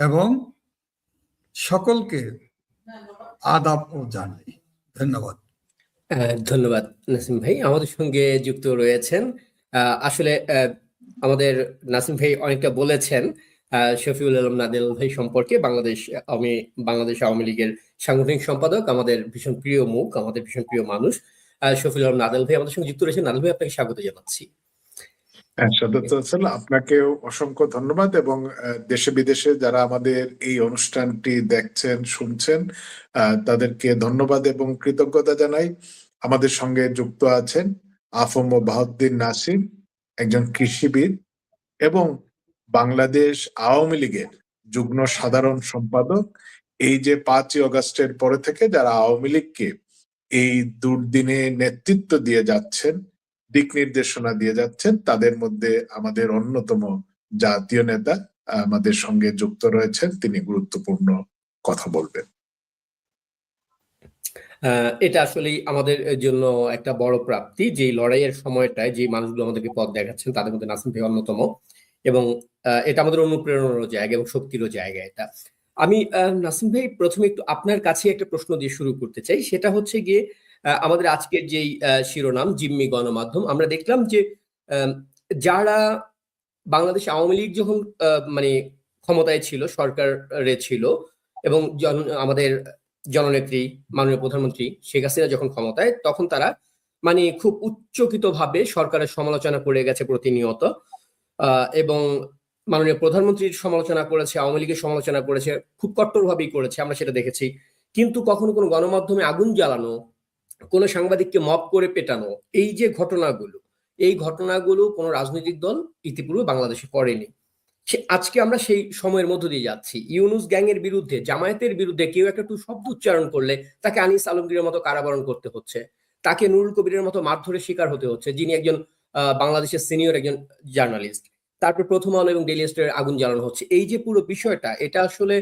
এবং সকলকে আদাব ও জানাই। ধন্যবাদ। ধন্যবাদ নাসিম ভাই, আমাদের সঙ্গে যুক্ত রয়েছেন। আসলে আমাদের নাসিম ভাই অনেকটা বলেছেন শফিউল আলম নাদিল ভাই সম্পর্কে। বাংলাদেশ আওয়ামী লীগের সাংগঠনিক সম্পাদক, আমাদের ভীষণ প্রিয় মুখ, আমাদের ভীষণ প্রিয় মানুষ শফিউল আলম নাদিল ভাই আমাদের সঙ্গে যুক্ত রয়েছেন। নাদিল ভাই, আপনাকে স্বাগত জানাচ্ছি। আপনাকেও অসংখ্য ধন্যবাদ, এবং দেশে বিদেশে যারা আমাদের এই অনুষ্ঠানটি দেখছেন শুনছেন তাদেরকে ধন্যবাদ এবং কৃতজ্ঞতা জানাই। আমাদের সঙ্গে যুক্ত আছেন আফম বাহাউদ্দিন নাসিম, একজন কৃষিবিদ এবং বাংলাদেশ আওয়ামী লীগের যুগ্ম সাধারণ সম্পাদক। এই যে 5ই আগস্টের পরে থেকে যারা আওয়ামী লীগকে এই দুর্দিনে নেতৃত্ব দিয়ে যাচ্ছেন, দিক নির্দেশনা দিয়ে যাচ্ছেন, তাদের মধ্যে আমাদের অন্যতম জাতীয় নেতা আমাদের সঙ্গে যুক্ত রয়েছেন। তিনি গুরুত্বপূর্ণ কথা বলবেন। এটা আসলেই আমাদের জন্য একটা বড় প্রাপ্তি, যে লড়াইয়ের সময়টায় যে মানুষগুলো আমাদেরকে পথ দেখাচ্ছেন তাদের মধ্যে নাসিম ভাই অন্যতম, এবং এটা আমাদের অনুপ্রেরণারও জায়গা এবং শক্তিরও জায়গা এটা। আমি নাসিম ভাই প্রথমে একটু আপনার কাছে একটা প্রশ্ন দিয়ে শুরু করতে চাই। সেটা হচ্ছে গিয়ে আমাদের আজকের যেই শিরোনাম জিম্মি গণমাধ্যম, আমরা দেখলাম যে যারা বাংলাদেশ আওয়ামী লীগ যখন মানে ক্ষমতায় ছিল, সরকারে ছিল, এবং আমাদের জননেত্রী মাননীয় প্রধানমন্ত্রী শেখ হাসিনা যখন ক্ষমতায়, তখন তারা মানে খুব উচ্চকিতভাবে সরকারের সমালোচনা করে গেছে প্রতিনিয়ত, এবং মাননীয় প্রধানমন্ত্রীর সমালোচনা করেছে, আওয়ামী লীগের সমালোচনা করেছে, খুব কট্টরভাবেই করেছে, আমরা সেটা দেখেছি। কিন্তু কখনো কোনো গণমাধ্যমে আগুন জ্বালানো, কোনো সাংবাদিককে মব করে পেটানো, এই যে ঘটনাগুলো, এই ঘটনাগুলো কোনো রাজনৈতিক দল ইতিপূর্বে বাংলাদেশে করেনি। আজকে আমরা সেই সময়ের মধ্য দিয়ে যাচ্ছি। ইউনুস গ্যাং এর বিরুদ্ধে, জামায়াতের বিরুদ্ধে কেউ একটা শব্দ উচ্চারণ করলে তাকে আনিস আলমগীরের মতো কারাবরণ করতে হচ্ছে, তাকে নুরুল কবিরের মতো মারধরের শিকার হতে হচ্ছে, যিনি একজন বাংলাদেশের সিনিয়র একজন জার্নালিস্ট। তারপর প্রথম আলো এবং ডেইলি স্টারের আগুন জ্বালানো হচ্ছে। এই যে পুরো বিষয়টা, এটা আসলে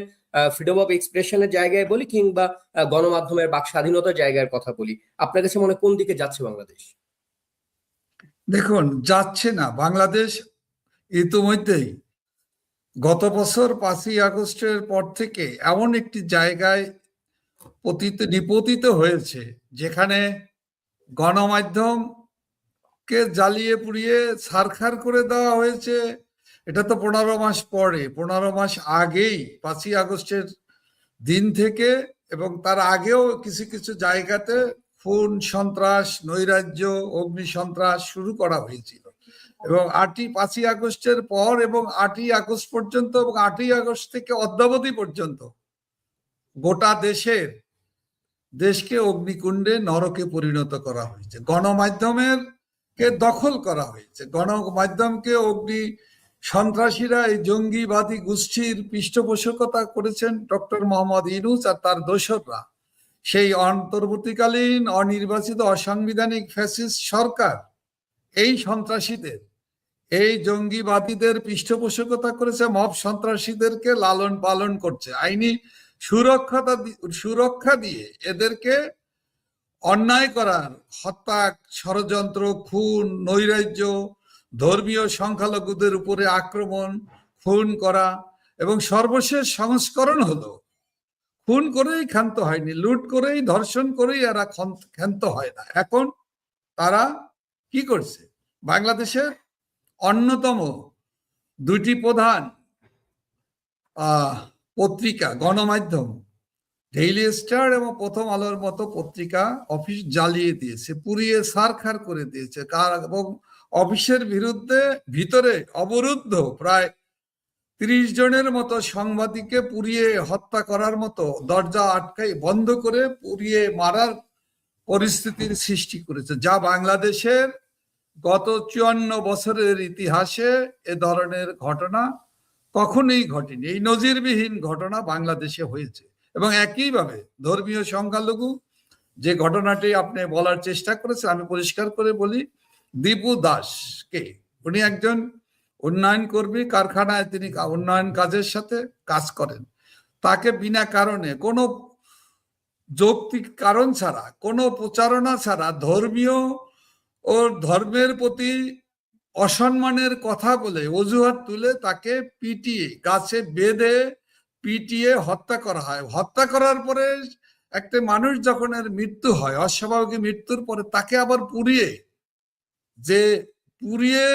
ফ্রিডম অফ এক্সপ্রেশনের জায়গায় বলি কিংবা গণমাধ্যমের বাক স্বাধীনতার জায়গার কথা বলি, আপনার কাছে মনে কোন দিকে যাচ্ছে বাংলাদেশ? দেখুন, যাচ্ছে না বাংলাদেশ। ইতিমধ্যেই গত বছর 5ই আগস্টের পর থেকে এমন একটি জায়গায় নিপতিত হয়েছে যেখানে গণমাধ্যমকে জ্বালিয়ে পুড়িয়ে ছারখার করে দেওয়া হয়েছে। এটা তো 15 মাস পরে, 15 মাস আগেই 5ই আগস্টের দিন থেকে, এবং তার আগেও কিছু কিছু জায়গাতে খুন, সন্ত্রাস, নৈরাজ্য, অগ্নি সন্ত্রাস শুরু করা হয়েছিল। এবং 5ই আগস্টের পর এবং 8ই আগস্ট পর্যন্ত এবং 8ই আগস্ট থেকে অদ্যাবধি পর্যন্ত গোটা দেশকে অগ্নিকুণ্ডে, নরকে পরিণত করা হয়েছে। গণমাধ্যমের কে দখল করা হয়েছে। গণমাধ্যমকে সন্ত্রাসীরা, এই জঙ্গিবাদী গোষ্ঠীর পৃষ্ঠপোষকতা করেছেন ডক্টর মোহাম্মদ ইউনূস আর তার দোসররা। সেই অন্তর্বর্তীকালীন অনির্বাচিত অসাংবিধানিক ফ্যাসিস্ট সরকার এই সন্ত্রাসীদের, এই জঙ্গিবাদীদের পৃষ্ঠপোষকতা করেছে, মব সন্ত্রাসীদেরকে লালন পালন করছে, আইনি সুরক্ষা দিয়ে এদেরকে অন্যায় করার, হত্যা, ষড়যন্ত্র, খুন, নৈরাজ্য, ধর্মীয় সংখ্যালঘুদের উপরে আক্রমণ, খুন করা, এবং সর্বশেষ সংস্করণ হলো খুন করেই ক্ষান্ত হয়নি, লুট করেই, ধর্ষণ করেই এরা ক্ষান্ত হয় না। এখন তারা কি করছে? বাংলাদেশের অন্যতম দুটি প্রধান পত্রিকা, গণমাধ্যম, ডেইলি স্টার এবং প্রথম আলোর মতো পত্রিকা অফিস জ্বালিয়ে দিয়েছে, পুড়িয়ে ছারখার করে দিয়েছে। এবং অফিসের ভিতরে অবরুদ্ধ প্রায় 30 জনের মতো সাংবাদিককে পুড়িয়ে হত্যা করার মতো, দরজা আটকাই বন্ধ করে পুড়িয়ে মারার পরিস্থিতির সৃষ্টি করেছে, যা বাংলাদেশের গত 54 বছরের ইতিহাসে এ ধরনের ঘটনা কখনোই ঘটেনি। এই নজিরবিহীন ঘটনা বাংলাদেশে হয়েছে। এবং একইভাবে ধর্মীয় সংখ্যালঘু যে ঘটনাটি আপনি বলার চেষ্টা করেছেন, আমি পরিষ্কার করে বলি, দীপু দাসকে, উনি একজন উন্নয়ন কর্মী, কারখানায় তিনি উন্নয়ন কাজের সাথে কাজ করেন, তাকে বিনা কারণে, কোনো যৌক্তিক কারণ ছাড়া, কোনো প্রচারণা ছাড়া, ধর্মীয় ও ধর্মের প্রতি অসম্মানের কথা বলে, অজুহাত তুলে তাকে পিটিয়ে গাছে বেঁধে পিটিয়ে হত্যা করা হয়। হত্যা করার পরে একটা মানুষ যখন এর মৃত্যু হয়, অস্বাভাবিক মৃত্যুর পরে তাকে আবার পুড়িয়ে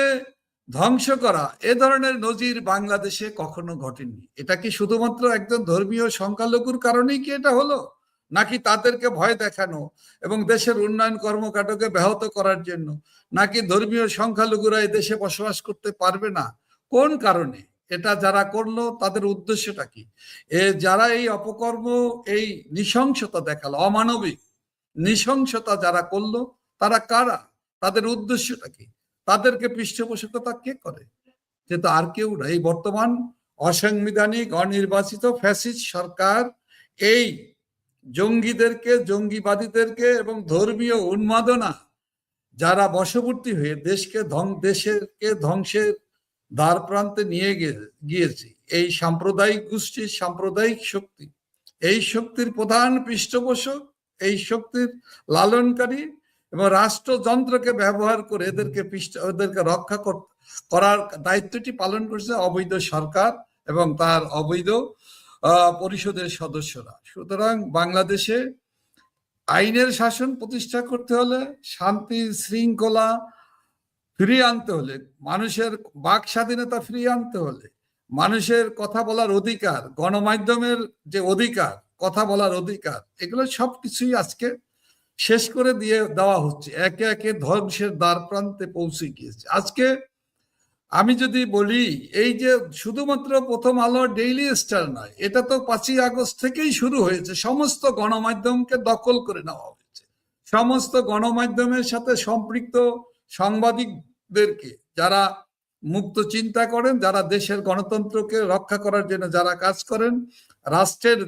ধ্বংস করা, এ ধরনের নজির বাংলাদেশে কখনো ঘটেনি। এটা কি শুধুমাত্র একজন ধর্মীয় সংখ্যালঘুর কারণেই কি এটা হলো, নাকি তাদেরকে ভয় দেখানো এবং দেশের উন্নয়ন কর্মকাণ্ডকে ব্যাহত করার জন্য, নাকি ধর্মীয় সংখ্যালঘুরা এই দেশে বসবাস করতে পারবে না, কোন কারণে এটা যারা করলো তাদের উদ্দেশ্যটা কি? যারা এই অপকর্ম, এই নৃশংসতা দেখালো, অমানবিক নৃশংসতা যারা করলো, তারা কারা, তাদের উদ্দেশ্যটা কি, তাদেরকে পৃষ্ঠপোষকতা কে করে? যেহেতু আর কেউ না, এই বর্তমান অসাংবিধানিক অনির্বাচিত ফ্যাসিস্ট সরকার এই জঙ্গিদেরকে, জঙ্গিবাদীদেরকে এবং ধর্মীয় উন্মাদনা যারা বশবর্তী হয়ে দেশকে ধ্বংসের দ্বার প্রান্তে নিয়ে গিয়েছে, এই সাম্প্রদায়িক গোষ্ঠী, সাম্প্রদায়িক শক্তি, এই শক্তির প্রধান পৃষ্ঠপোষক, এই শক্তির লালনকারী এবং রাষ্ট্রযন্ত্রকে ব্যবহার করে এদেরকে রক্ষা করার দায়িত্বটি পালন করছে অবৈধ সরকার এবং তার অবৈধ পরিষদের সদস্যরা। সুতরাং বাংলাদেশে আইনের শাসন প্রতিষ্ঠা করতে হলে, শান্তি শৃঙ্খলা ফিরিয়ে আনতে হলে, মানুষের বাক স্বাধীনতা ফিরিয়ে আনতে হলে, মানুষের কথা বলার অধিকার, গণমাধ্যমের যে অধিকার, কথা বলার অধিকার, এগুলো সবকিছুই আজকে শেষ করে দেওয়া হচ্ছে, একে একে ধ্বংসের দ্বার প্রান্তে পৌঁছে গিয়েছে। আজকে আমি যদি বলি, এই যে শুধুমাত্র প্রথম আলো, ডেইলি স্টার নয়, এটা তো 5ই আগস্ট থেকেই শুরু হয়েছে। সমস্ত গণমাধ্যমকে দখল করে নেওয়া হয়েছে। সমস্ত গণমাধ্যমের সাথে সম্পৃক্ত সাংবাদিকদেরকে, যারা মুক্ত চিন্তা করেন, যারা দেশের গণতন্ত্রকে রক্ষা করার জন্য যারা কাজ করেন, রাষ্ট্রের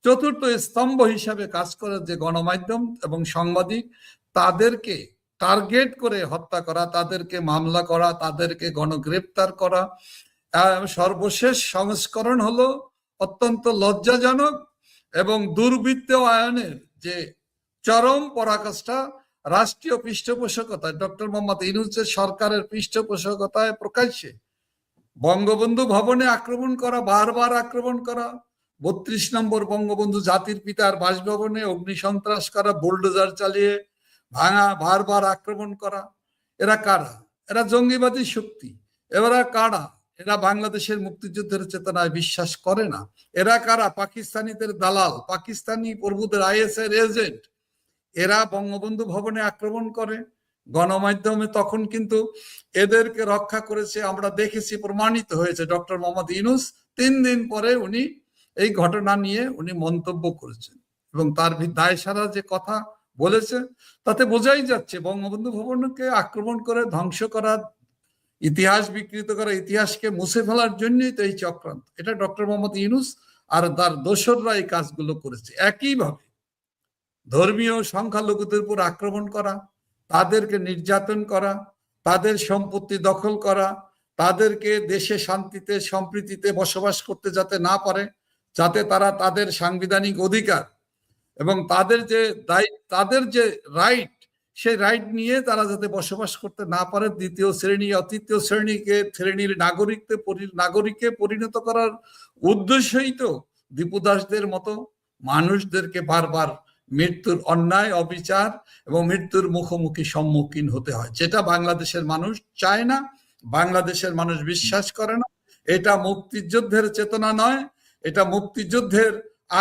চতুর্থ স্তম্ভ হিসাবে কাজ করার যে গণমাধ্যম এবং সাংবাদিক, তাদেরকে টার্গেট করে হত্যা করা, তাদেরকে মামলা করা, তাদেরকে গণগ্রেপ্তার করা। সর্বশেষ সংস্করণ হলো অত্যন্ত লজ্জাজনক এবং দুর্বৃত্তায়নের যে চরম পরাকাষ্ঠা, রাষ্ট্রীয় পৃষ্ঠপোষকতায়, ডক্টর মোহাম্মদ ইউনূসের সরকারের পৃষ্ঠপোষকতায় প্রকাশ্যে বঙ্গবন্ধু ভবনে আক্রমণ করা, বারবার আক্রমণ করা, 32 নম্বর বঙ্গবন্ধু জাতির পিতার বাসভবনে অগ্নিসন্ত্রাস করা, বুলডোজার চালিয়ে ভাঙা, বারবার আক্রমণ করা। এরা কারা? এরা জঙ্গিবাদী শক্তি। এরা কারা? এরা বাংলাদেশের মুক্তিযুদ্ধের চেতনায় বিশ্বাস করে না। এরা কারা? পাকিস্তানিদের দালাল, পাকিস্তানি প্রভুদের IS এর এজেন্ট। এরা বঙ্গবন্ধু ভবনে আক্রমণ করে। গণমাধ্যমে তখন কিন্তু এদেরকে রক্ষা করেছে, আমরা দেখেছি, প্রমাণিত হয়েছে। ডক্টর মোহাম্মদ ইউনূস 3 দিন পরে উনি এই ঘটনা নিয়ে উনি মন্তব্য করেছেন এবং তার দায়সারা যে কথা বলেছে, তাতে বোঝাই যাচ্ছে বঙ্গবন্ধু ভবনকে আক্রমণ করে ধ্বংস করা, ইতিহাস বিকৃত করা, ইতিহাসকে মুছে ফেলার জন্যই তো এই চক্রান্ত। এটা ডক্টর মোহাম্মদ ইউনূস আর তার দোসররা এই কাজগুলো করেছে। একইভাবে ধর্মীয় সংখ্যালঘুদের উপর আক্রমণ করা, তাদেরকে নির্যাতন করা, তাদের সম্পত্তি দখল করা, তাদেরকে দেশে শান্তিতে সম্প্রীতিতে বসবাস করতে যাতে না পারে, যাতে তারা তাদের সাংবিধানিক অধিকার এবং তাদের যে রাইট, সেই রাইট নিয়ে তারা যাতে বসবাস করতে না পারে, দ্বিতীয় শ্রেণী তৃতীয় শ্রেণীর নাগরিকে পরিণত করার উদ্দেশ্যই তো দীপু দাসদের মতো মানুষদেরকে বারবার মৃত্যুর অন্যায়, অবিচার এবং মৃত্যুর সম্মুখীন হতে হয়, যেটা বাংলাদেশের মানুষ চায় না, বাংলাদেশের মানুষ বিশ্বাস করে না। এটা মুক্তিযুদ্ধের চেতনা নয়, এটা মুক্তিযুদ্ধের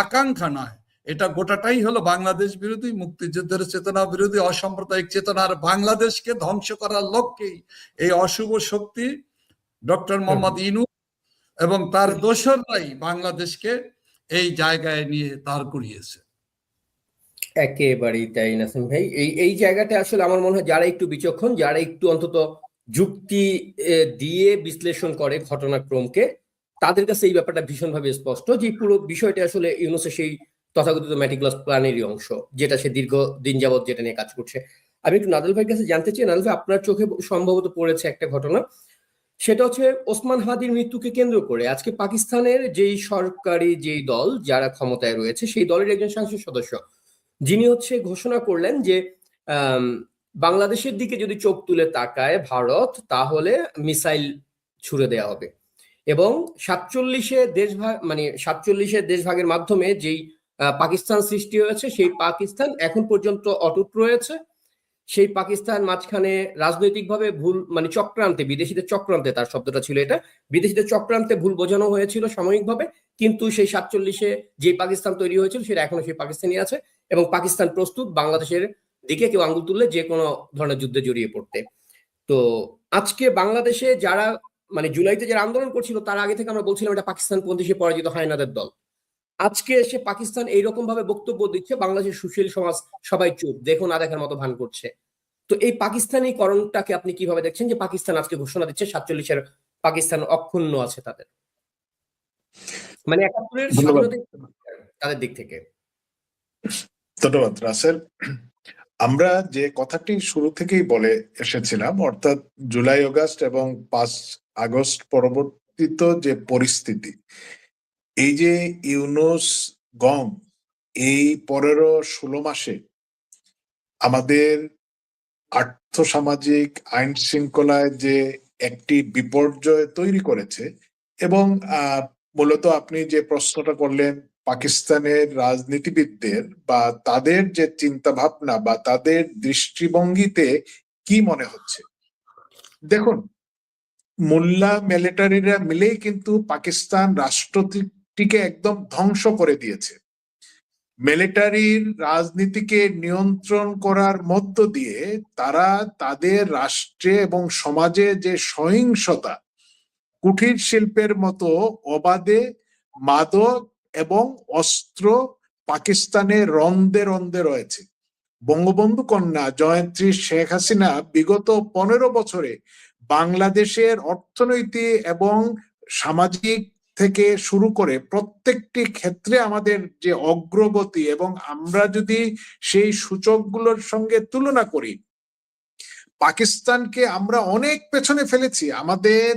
আকাঙ্ক্ষা নয়, এটা গোটাটাই হলো বাংলাদেশ বিরোধী, মুক্তিযুদ্ধের চেতনা বিরোধী, অসাম্প্রদায়িক চেতনার বাংলাদেশকে ধ্বংস করার লক্ষ্যেই এই অশুভ শক্তি ডক্টর মোহাম্মদ ইউনূস এবং তার দোসররাই বাংলাদেশকে এই জায়গায় নিয়ে দাঁড় করিয়েছে। একেবারেই তাই নাসিম ভাই। এই জায়গাটা আসলে আমার মনে হয় যারা একটু বিচক্ষণ, যারা একটু অন্তত যুক্তি দিয়ে বিশ্লেষণ করে ঘটনাক্রমকে, তাদের কাছে এই ব্যাপারটা ভীষণভাবে স্পষ্ট যে পুরো বিষয়টা আসলে ইউনূসের সেই তথাকথিত ম্যাটিকুলাস প্ল্যানেরই অংশ, যেটা সে দীর্ঘদিন যাবৎ যেটা নিয়ে কাজ করছে। আমি একটু নাদাল ভাইয়ের কাছে জানতে চাই, নাদাল ভাই, আপনার চোখে সম্ভবত পড়েছে একটা ঘটনা, সেটা হচ্ছে ওসমান হাদির মৃত্যুকে কেন্দ্র করে আজকে পাকিস্তানের যেই সরকারি যেই দল যারা ক্ষমতায় রয়েছে, সেই দলের একজন সংসদ সদস্য যিনি হচ্ছে ঘোষণা করলেন যে বাংলাদেশের দিকে যদি চোখ তুলে তাকায় ভারত, তাহলে মিসাইল ছুড়ে দেওয়া হবে। এবং 47 দেশভাগের মাধ্যমে যেই পাকিস্তান সৃষ্টি হয়েছে, সেই পাকিস্তান এখন পর্যন্ত অটুট রয়েছে। সেই পাকিস্তান মাঝখানে রাজনৈতিকভাবে ভুল চক্রান্তে, বিদেশিদের চক্রান্তে, তার শব্দটা ছিল এটা, বিদেশিদের চক্রান্তে ভুল বোঝানো হয়েছিল সাময়িকভাবে, কিন্তু সেই 47-এ যে পাকিস্তান তৈরি হয়েছিল সেটা এখনো সেই পাকিস্তানই আছে এবং পাকিস্তান প্রস্তুত বাংলাদেশের দিকে কেউ আঙ্গুল তুললে যে কোনো ধরনের যুদ্ধে জড়িয়ে পড়তে। তো আজকে বাংলাদেশে যারা জুলাইতে যারা আন্দোলন করছিল, তার আগে থেকে আমরা বলছিলাম এটা পাকিস্তান পন্থী, সে পরাজিত হায়নাদের দল। আজকে এসে পাকিস্তান এইরকম ভাবে বক্তব্য দিচ্ছে, বাংলাদেশের সুশীল সমাজ সবাই চুপ, দেখো না দেখার মতো ভান করছে। তো এই পাকিস্তানিকরণটাকে আপনি কিভাবে দেখছেন, যে পাকিস্তান আজকে ঘোষণা দিচ্ছে 47-এর পাকিস্তান অক্ষুণ্ণ আছে তাদের, 71-এর ধন্যবাদ। স্বাধীনতা তাদের দিক থেকে? ধন্যবাদ রাসেল। আমরা যে কথাটি শুরু থেকেই বলে এসেছিলাম, অর্থাৎ জুলাই আগস্ট এবং 5 আগস্ট পরবর্তীত যে পরিস্থিতি, এই যে ইউনূস গং এই 15-16 মাসে আমাদের আর্থসামাজিক আইন শৃঙ্খলায় যে একটি বিপর্যয় তৈরি করেছে, এবং মূলত আপনি যে প্রশ্নটা করলেন পাকিস্তানের রাজনীতিবিদদের বা তাদের যে চিন্তা ভাবনা বা তাদের দৃষ্টিভঙ্গিতে কি মনে হচ্ছে, দেখুন, মোল্লা মিলিটারিরা মিলেই কিন্তু পাকিস্তান রাষ্ট্রটিকে একদম ধ্বংস করে দিয়েছে। মিলিটারির রাজনীতিকে নিয়ন্ত্রণ করার মধ্য দিয়ে তারা তাদের রাষ্ট্রে এবং সমাজে যে সহিংসতা, কুটির শিল্পের মতো অবাধে মাদক এবং অস্ত্র পাকিস্তানে রন্দে রন্দে রয়েছে। বঙ্গবন্ধু কন্যা জয়ন্ত্রী শেখ হাসিনা বিগত 15 বছরে বাংলাদেশের অর্থনৈতিক এবং সামাজিক থেকে শুরু করে প্রত্যেকটি ক্ষেত্রে আমাদের যে অগ্রগতি, এবং আমরা যদি সেই সূচকগুলোর সঙ্গে তুলনা করি, পাকিস্তানকে আমরা অনেক পেছনে ফেলেছি। আমাদের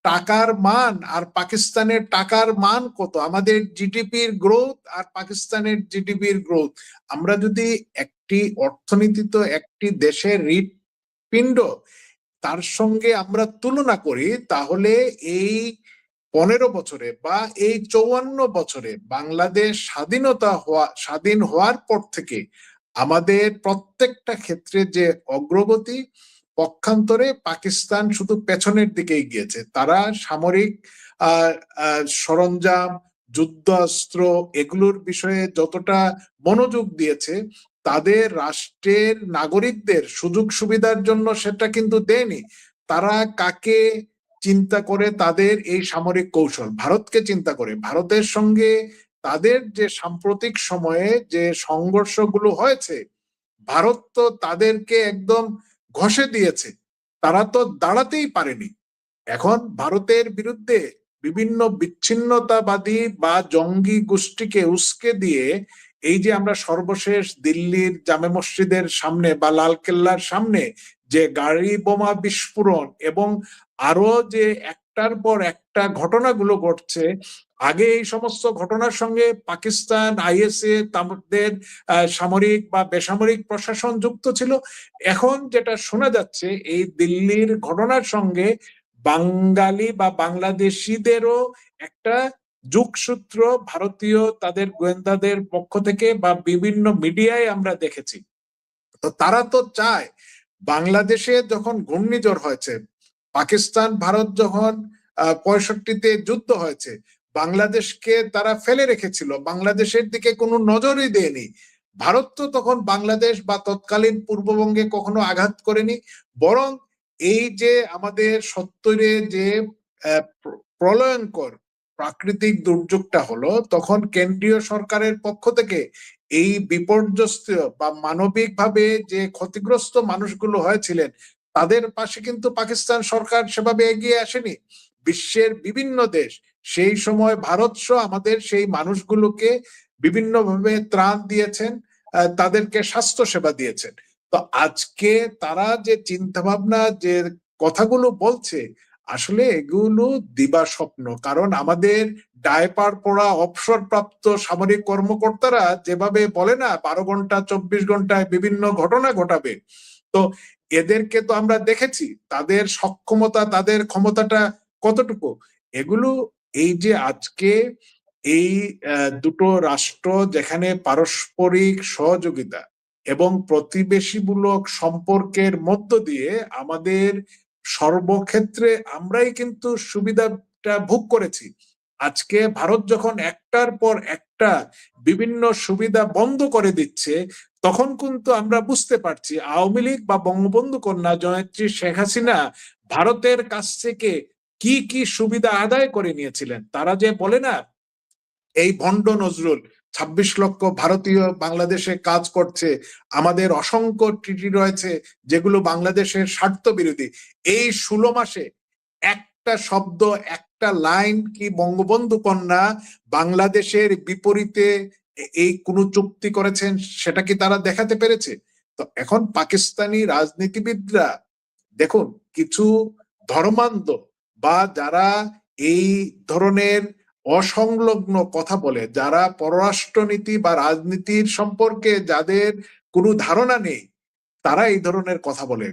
টাকার মান আর পাকিস্তানের টাকার মান কত, আমাদের জিডিপির গ্রোথ আর পাকিস্তানের জিডিপির গ্রোথ, আমরা যদি একটি অর্থনীতি তো একটি দেশের হৃৎপিণ্ড, তার সঙ্গে আমরা তুলনা করি, তাহলে এই 15 বছরে বা এই 54 বছরে বাংলাদেশ স্বাধীন হওয়ার পর থেকে আমাদের প্রত্যেকটা ক্ষেত্রে যে অগ্রগতি, পক্ষান্তরে পাকিস্তান শুধু পেছনের দিকেই গিয়েছে। তারা সামরিক সরঞ্জাম, যুদ্ধাস্ত্র এগুলোর বিষয়ে যতটা মনোযোগ দিয়েছে, তাদের রাষ্ট্রের নাগরিকদের সুযোগ সুবিধার জন্য সেটা কিন্তু দেয়নি। তারা কাকে চিন্তা করে তাদের এই সামরিক কৌশল? ভারতকে চিন্তা করে। ভারতের সঙ্গে তাদের যে সাম্প্রতিক সময়ে যে সংঘর্ষগুলো হয়েছে, ভারত তো তাদেরকে একদম ঘষে দিয়েছে, তারা তো দাঁড়াতেই পারেনি। এখন ভারতের বিরুদ্ধে বিভিন্ন বিচ্ছিন্নতাবাদী বা জঙ্গি গোষ্ঠীকে উস্কে দিয়ে, এই যে আমরা সর্বশেষ দিল্লির জামে মসজিদের সামনে বা লালকেল্লার সামনে যে গাড়ি বোমা বিস্ফোরণ এবং আরো যে একটার পর একটা ঘটনাগুলো ঘটছে, আগে এই সমস্ত ঘটনার সঙ্গে পাকিস্তান, আইএসএ, তাদের সামরিক বা বেসামরিক প্রশাসন যুক্ত ছিল। এখন যেটা শোনা যাচ্ছে, এই দিল্লির ঘটনার সঙ্গে বাঙালি বা বাংলাদেশিদেরও একটা যোগসূত্র ভারতীয় তাদের গোয়েন্দাদের পক্ষ থেকে বা বিভিন্ন মিডিয়ায় আমরা দেখেছি। তো তারা তো চায়, বাংলাদেশে যখন ঘূর্ণিঝড় হয়েছে, পাকিস্তান ভারত যখন 65-তে যুদ্ধ হয়েছে, বাংলাদেশকে তারা ফেলে রেখেছিল, বাংলাদেশের দিকে কোনো নজরই দেয়নি। ভারত তো তখন বাংলাদেশ বা তৎকালীন পূর্ববঙ্গে কখনো আঘাত করেনি, বরং এই যে আমাদের 70-এ যে প্রলয়ঙ্কর প্রাকৃতিক দুর্যোগটা হলো, তখন কেন্দ্রীয় সরকারের পক্ষ থেকে এই বিপর্যস্ত বা মানবিকভাবে যে ক্ষতিগ্রস্ত মানুষগুলো হয়েছিলেন, তাদের পাশে কিন্তু পাকিস্তান সরকার সেভাবে এগিয়ে আসেনি। বিশ্বের বিভিন্ন দেশ সেই সময় ভারত সহ আমাদের সেই মানুষগুলোকে বিভিন্নভাবে ত্রাণ দিয়েছেন, তাদেরকে স্বাস্থ্য সেবা দিয়েছেন। তো আজকে তারা যে চিন্তা ভাবনা, যে কথাগুলো বলছে, আসলে এগুলো দিবা স্বপ্ন। কারণ আমাদের ডায়পার পড়া অবসরপ্রাপ্ত সামরিক কর্মকর্তারা যেভাবে বলে না, 12 ঘন্টা 24 ঘন্টায় বিভিন্ন ঘটনা ঘটাবে, তো এদেরকে তো আমরা দেখেছি তাদের সক্ষমতা, তাদের ক্ষমতাটা কতটুকু। এগুলো এই যে আজকে এই দুটো রাষ্ট্র যেখানে পারস্পরিক সহযোগিতা এবং প্রতিবেশীমূলক সম্পর্কের মধ্য দিয়ে আমাদের সর্বক্ষেত্রে আমরাই কিন্তু সুবিধাটা ভোগ করেছি। আজকে ভারত যখন একটার পর একটা বিভিন্ন সুবিধা বন্ধ করে দিচ্ছে, তখন কিন্তু আমরা বুঝতে পারছি আওয়ামী লীগ বা বঙ্গবন্ধু কন্যা জয়ত্রী শেখ হাসিনা ভারতের কাছ থেকে কি কি সুবিধা আদায় করে নিয়েছিলেন। তারা যে বলে না, এই ভণ্ড নজরুল ২৬ লক্ষ ভারতীয় বাংলাদেশে কাজ করছে, আমাদের অসংখ্য ট্রিটি রয়েছে যেগুলো বাংলাদেশের স্বার্থ বিরোধী। এই ১৬ মাসে একটা শব্দ, একটা লাইন কি বঙ্গবন্ধু কন্যা বাংলাদেশের বিপরীতে এই কোন চুক্তি করেছেন সেটা কি তারা দেখাতে পেরেছে? তো এখন পাকিস্তানি রাজনীতিবিদরা দেখুন, কিছু ধর্মান্ধ বা যারা এই ধরনের অসংলগ্ন কথা বলে, যারা পররাষ্ট্রনীতি বা রাজনীতির সম্পর্কে যাদের কোনো ধারণা নেই, তারা এই ধরনের কথা বলে।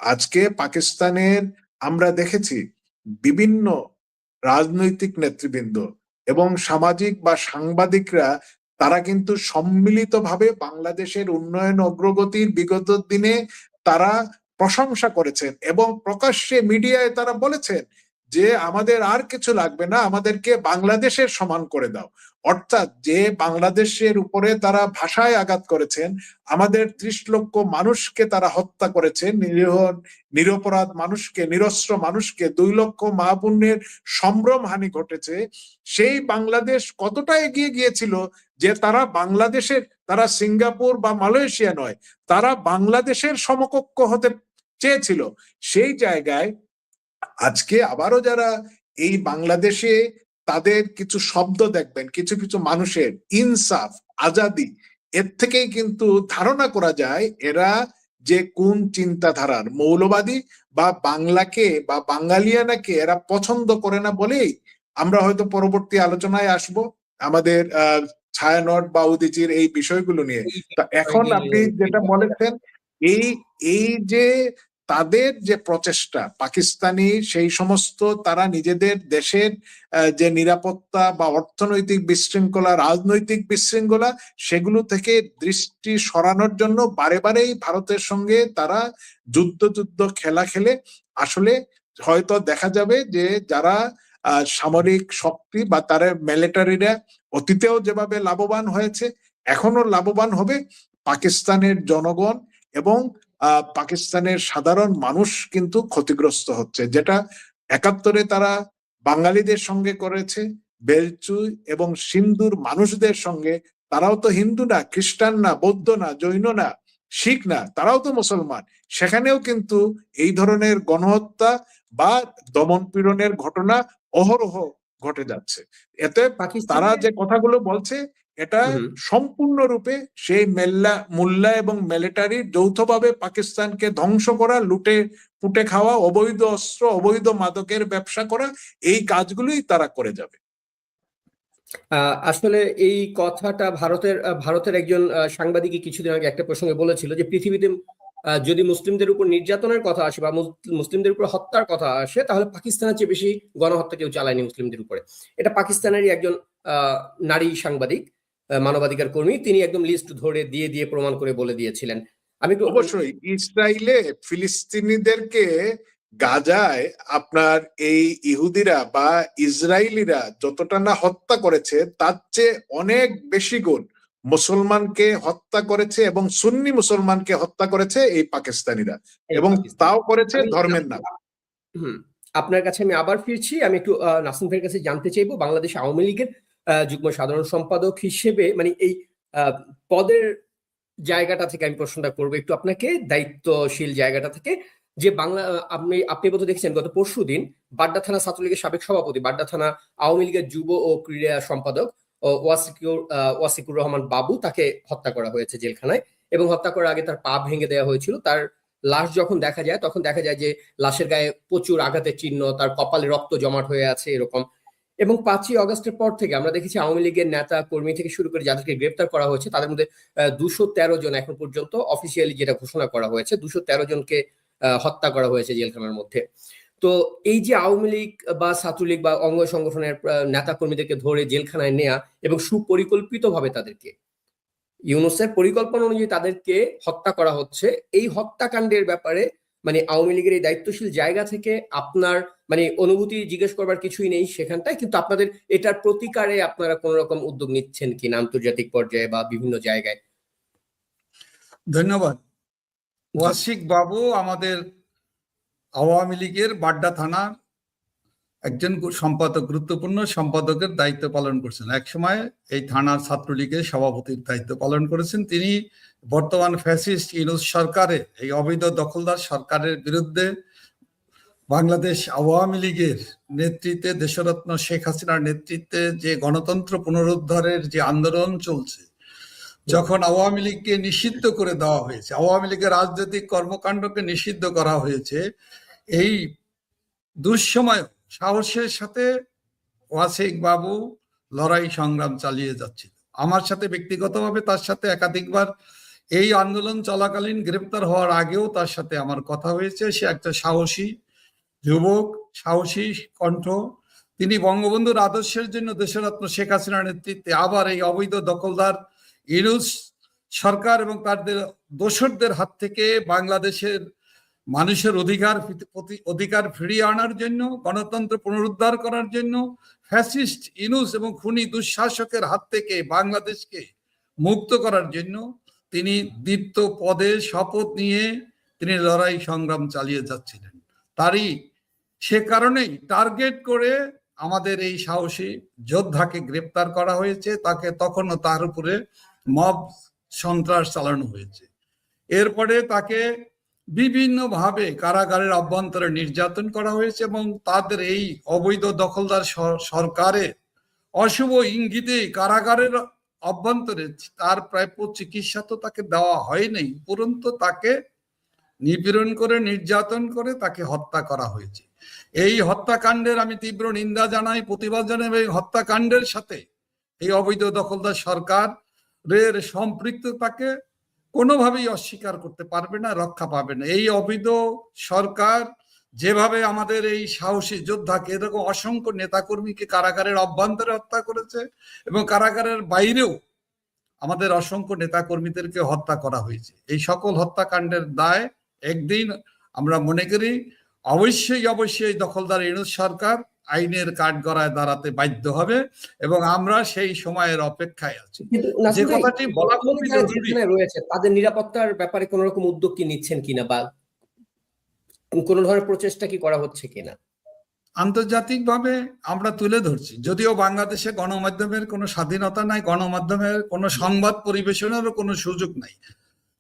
আজকে পাকিস্তানের আমরা দেখেছি বিভিন্ন রাজনৈতিক নেতৃবৃন্দ এবং সামাজিক বা সাংবাদিকরা তারা কিন্তু সম্মিলিতভাবে বাংলাদেশের উন্নয়ন অগ্রগতির বিগত দিনে তারা প্রশংসা করেছেন এবং প্রকাশ্যে মিডিয়ায় তারা বলেছেন যে আমাদের আর কিছু লাগবে না, আমাদেরকে বাংলাদেশের সমান করে দাও। অর্থাৎ যে বাংলাদেশের উপরে তারা ভাষায় আঘাত করেছেন, আমাদের ৩০ লক্ষ মানুষকে তারা হত্যা করেছেন, নিরপরাধ মানুষকে, নিরস্ত্র মানুষকে, ২ লক্ষ মা বোনের সম্ভ্রম হানি ঘটেছে। সেই বাংলাদেশ কতটা এগিয়ে গিয়েছিল যে তারা বাংলাদেশের, তারা সিঙ্গাপুর বা মালয়েশিয়া নয়, তারা বাংলাদেশের সমকক্ষ হতে চেয়েছিল। সেই জায়গায় আজকে আবারও যারা এই বাংলাদেশে তাদের কিছু শব্দ দেখবেন, কিছু কিছু মানুষের ইনসাফ, আজাদি, এর থেকেই কিন্তু ধারণা করা যায় এরা যে কোন চিন্তাধারার মৌলবাদী বা বাংলাকে বা বাঙালিয়ানাকে এরা পছন্দ করে না বলেই আমরা হয়তো পরবর্তী আলোচনায় আসব আমাদের ছায়ানট বা উদীচীর এই বিষয়গুলো নিয়ে। তা এখন আপনি যেটা বলেছেন, এই এই যে তাদের যে প্রচেষ্টা, পাকিস্তানি সেই সমস্ত তারা নিজেদের দেশের যে নিরাপত্তা বা অর্থনৈতিক বিশৃঙ্খলা, রাজনৈতিক বিশৃঙ্খলা, সেগুলো থেকে দৃষ্টি সরানোর জন্য বারে বারেই ভারতের সঙ্গে তারা যুদ্ধ খেলা খেলে আসলে হয়তো দেখা যাবে যে যারা সামরিক শক্তি বা তারা মিলিটারিরা অতীতেও যেভাবে লাভবান হয়েছে, এখনো লাভবান হবে পাকিস্তানের জনগণ এবং পাকিস্তানের সাধারণ মানুষ কিন্তু ক্ষতিগ্রস্ত হচ্ছে। যেটা ৭১-এ তারা বাঙালিদের সঙ্গে করেছে, বেলচুই এবং সিন্ধুর মানুষদের সঙ্গে। তারাও তো হিন্দু না, খ্রিস্টান না, বৌদ্ধ না, জৈন না, শিখ না, তারাও তো মুসলমান। সেখানেও কিন্তু এই ধরনের গণহত্যা বা দমন পীড়নের ঘটনা অহরহ ঘটে যাচ্ছে। এতে তারা যে কথাগুলো বলছে এটা সম্পূর্ণরূপে সেই মোল্লা এবং মিলিটারি যৌথভাবে পাকিস্তানকে ধ্বংস করা, লুটে পুটে খাওয়া, অবৈধ অস্ত্র, অবৈধ মাদকের ব্যবসা করা, এই কাজগুলোই তারা করে যাবে। আসলে এই কথাটা ভারতের একজন সাংবাদিক কিছুদিন আগে একটা প্রসঙ্গে বলেছিল যে পৃথিবীতে যদি মুসলিমদের উপর নির্যাতনের কথা আসে বা মুসলিমদের উপর হত্যার কথা আসে, তাহলে পাকিস্তানের চেয়ে বেশি গণহত্যা কেউ চালায়নি মুসলিমদের উপরে। এটা পাকিস্তানেরই একজন নারী সাংবাদিক, মানবাধিকার কর্মী, তিনি একদম লিস্ট ধরে দিয়ে প্রমাণ করে বলে দিয়েছিলেন। আমি অবশ্যই ইসরায়েলে ফিলিস্তিনিদেরকে গাজায় আপনার এই ইহুদিরা বা ইসরায়েলিরা যতটা না হত্যা করেছে তার চেয়ে অনেক বেশি গুণ মুসলমানকে হত্যা করেছে এবং সুন্নি মুসলমানকে হত্যা করেছে এই পাকিস্তানিরা, এবং তাও করেছে ধর্মের নাম। আপনার কাছে আমি আবার ফিরছি। আমি একটু নাসিম ভাইয়ের কাছে জানতে চাইবো, বাংলাদেশ আওয়ামী লীগের যুগ্ম সাধারণ সম্পাদক হিসেবে মানে এই পদের জায়গাটা থেকে আমি প্রশ্নটা করবো একটু আপনাকে, দায়িত্বশীল জায়গাটা থেকে, যে আপনি বোধহয় দেখছেন গত পরশুদিন বাড্ডা থানা ছাত্রলীগের সাবেক সভাপতি, বাড্ডা থানা আওয়ামী লীগের যুব ও ক্রীড়া সম্পাদক ওয়াসিকুর রহমান বাবু, তাকে হত্যা করা হয়েছে জেলখানায়, এবং হত্যা করার আগে তার পা ভেঙে দেওয়া হয়েছিল। তার লাশ যখন দেখা যায় তখন দেখা যায় যে লাশের গায়ে প্রচুর আঘাতের চিহ্ন, তার কপালে রক্ত জমাট হয়ে আছে এরকম। এবং ৫ই অগস্টের পর থেকে আমরা দেখেছি আওয়ামী লীগের নেতা কর্মী থেকে শুরু করে যাদেরকে গ্রেপ্তার করা হয়েছে তাদের মধ্যে ২১৩ জন এখন পর্যন্ত অফিসিয়ালি যেটা ঘোষণা করা হয়েছে, ২১৩ জনকে হত্যা করা হয়েছে জেলখানার মধ্যে। তো এই যে আওয়ামী লীগ বা ছাত্রলীগ বা অঙ্গ সংগঠনের নেতা কর্মীদেরকে ধরে জেলখানায় নেয়া এবং সুপরিকল্পিতভাবে তাদেরকে ইউনূসের পরিকল্পনা অনুযায়ী তাদেরকে হত্যা করা হচ্ছে, এই হত্যাকাণ্ডের ব্যাপারে মানে আওয়ামী লীগের এই দায়িত্বশীল জায়গা থেকে আপনার মানে অনুভূতি জিজ্ঞেস করবার কিছুই নেই সেখানটায়, কিন্তু আপনাদের এটার প্রতিকারে আপনারা কোন রকম উদ্যোগ নিচ্ছেন কিনা আন্তর্জাতিক পর্যায়ে বা বিভিন্ন জায়গায়? ধন্যবাদ। ওয়াসিক বাবু আমাদের আওয়ামী লীগের বাড্ডা থানার একজন সম্পাদক, গুরুত্বপূর্ণ সম্পাদকের দায়িত্ব পালন করছেন। একসময় এই থানার ছাত্রলীগের সভাপতির দায়িত্ব পালন করেছেন। তিনি বর্তমান ফ্যাসিস্ট ইউনূস সরকারের এই অবৈধ দখলদার সরকারের বিরুদ্ধে বাংলাদেশ আওয়ামী লীগের নেতৃত্বে, দেশরত্ন শেখ হাসিনার নেতৃত্বে যে গণতন্ত্র পুনরুদ্ধারের যে আন্দোলন চলছে, যখন আওয়ামী লীগকে নিষিদ্ধ করে দেওয়া হয়েছে, আওয়ামী লীগের রাজনৈতিক কর্মকাণ্ডকে নিষিদ্ধ করা হয়েছে, এই দুঃসময় সাহসের সাথে ওয়াসিক বাবু লড়াই সংগ্রাম চালিয়ে যাচ্ছিল। আমার সাথে ব্যক্তিগতভাবে তার সাথে একাধিকবার এই আন্দোলন চলাকালীন, গ্রেপ্তার হওয়ার আগেও তার সাথে আমার কথা হয়েছে। সে একটা সাহসী যুবক, সাহসী কণ্ঠ। তিনি বঙ্গবন্ধুর আদর্শের জন্য দেশরত্ন শেখ হাসিনার নেতৃত্বে আবার এই অবৈধ দখলদার ইউনূস সরকার এবং তাদের দোসরদের হাত থেকে বাংলাদেশের মানুষের অধিকার ফিরিয়ে আনার জন্য, গণতন্ত্র পুনরুদ্ধার করার জন্য, ফ্যাসিস্ট ইউনূস এবং খুনি দুঃশাসকের হাত থেকে বাংলাদেশকে মুক্ত করার জন্য তিনি দীপ্ত পদে শপথ নিয়ে তিনি লড়াই সংগ্রাম চালিয়ে যাচ্ছিলেন। তারই সে কারণেই টার্গেট করে আমাদের এই সাহসী যোদ্ধাকে গ্রেপ্তার করা হয়েছে। তাকে তখনও তার উপরে মব সন্ত্রাস চালানো হয়েছে। এরপরে তাকে বিভিন্নভাবে কারাগারের অভ্যন্তরে নির্যাতন করা হয়েছে এবং তাদের এই অবৈধ দখলদার সরকারের অশুভ ইঙ্গিতে কারাগারের অভ্যন্তরে তার প্রাপ্য চিকিৎসা তো তাকে দেওয়া হয়নি, উপরন্তু তাকে নিপীড়ন করে, নির্যাতন করে তাকে হত্যা করা হয়েছে। এই হত্যাকাণ্ডের আমি তীব্র নিন্দা জানাই, প্রতিবাদ জানাই। এই হত্যাকাণ্ডের সাথে এই অবৈধ দখলদার সরকারের সম্পৃক্ততাকে কোনোভাবেই অস্বীকার করতে পারবে না, রক্ষা পাবে না। এই অবৈধ সরকার যেভাবে আমাদের এই সাহসী যোদ্ধাকে, এরকম অসংখ্য নেতাকর্মীকে কারাগারের অভ্যন্তরে হত্যা করেছে এবং কারাগারের বাইরেও আমাদের অসংখ্য নেতাকর্মীদেরকে হত্যা করা হয়েছে। এই সকল হত্যাকাণ্ডের দায় একদিন আমরা মনে করি অবশ্যই দখলদার ইউনূস সরকার আইনের কাঠগড়ায় দাঁড়াতে বাধ্য হবে এবং আমরা সেই সময়ের অপেক্ষায় আছি। যে কথাটি বলা খুবই জরুরি, রয়েছে তাদের নিরাপত্তার ব্যাপারে কোন রকম উদ্যোগ কি নিচ্ছেন কিনা বা কোন ধরনের প্রচেষ্টা কি করা হচ্ছে কিনা? আন্তর্জাতিকভাবে আমরা তুলে ধরছি। যদিও বাংলাদেশে গণমাধ্যমের কোনো স্বাধীনতা নাই, গণমাধ্যমের কোনো সংবাদ পরিবেশনেরও কোনো সুযোগ নাই।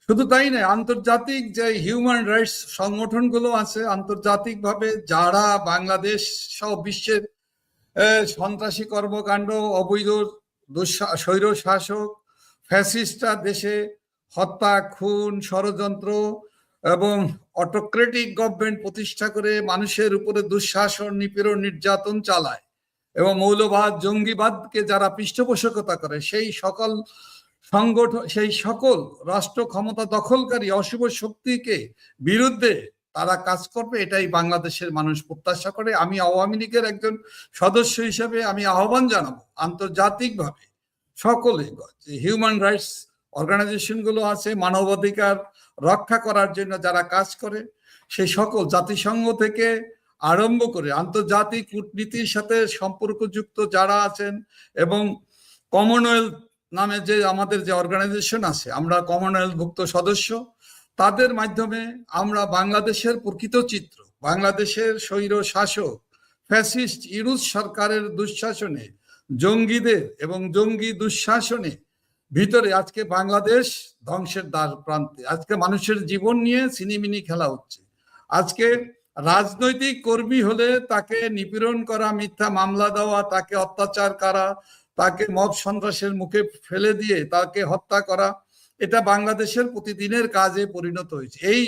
শুধু তাই নয়, আন্তর্জাতিক যে হিউম্যান রাইটস সংগঠনগুলো আছে, আন্তর্জাতিকভাবে যারা বাংলাদেশ সহ বিশ্বের সন্ত্রাসী কর্মকাণ্ড, অবৈধ স্বৈর শাসক ফ্যাসিস্টরা দেশে হত্যা, খুন, ষড়যন্ত্র এবং অটোক্রেটিক গভর্নমেন্ট প্রতিষ্ঠা করে মানুষের উপরে দুঃশাসন, নিপীড়ন, নির্যাতন চালায় এবং মৌলবাদ, জঙ্গিবাদকে যারা পৃষ্ঠপোষকতা করে, সেই সকল সংগঠন, সেই সকল রাষ্ট্র ক্ষমতা দখলকারী অশুভ শক্তিকে বিরুদ্ধে তারা কাজ করবে, এটাই বাংলাদেশের মানুষ প্রত্যাশা করে। আমি আওয়ামী লীগের একজন সদস্য হিসেবে আমি আহ্বান জানাবো আন্তর্জাতিকভাবে সকলে, হিউম্যান রাইটস অর্গানাইজেশন গুলো আছে, মানবাধিকার রক্ষা করার জন্য যারা কাজ করে, সেই সকল জাতিসংঘ থেকে আরম্ভ করে আন্তর্জাতিক কূটনীতির সাথে সম্পর্কযুক্ত যারা আছেন এবং কমনওয়েলথ নামে যে আমাদের যে অর্গানাইজেশন আছে, আমরা কমনওয়েলথভুক্ত সদস্য, তাদের মাধ্যমে আমরা বাংলাদেশের প্রকৃত চিত্র, বাংলাদেশের স্বৈর শাসক ফ্যাসিস্ট ইউনূস সরকারের দুঃশাসনে, জঙ্গিদের এবং জঙ্গি দুঃশাসনে ভিতরে আজকে বাংলাদেশ ধ্বংসের দ্বার প্রান্তে। আজকে মানুষের জীবন নিয়ে সিনিমিনি খেলা হচ্ছে। আজকে রাজনৈতিক কর্মী হলে তাকে নিপীড়ন করা, মিথ্যা মামলা দেওয়া, তাকে অত্যাচার করা, তাকে মব সন্ত্রাসের মুখে ফেলে দিয়ে তাকে হত্যা করা, এটা বাংলাদেশের প্রতিদিনের কাজে পরিণত হয়েছে। এই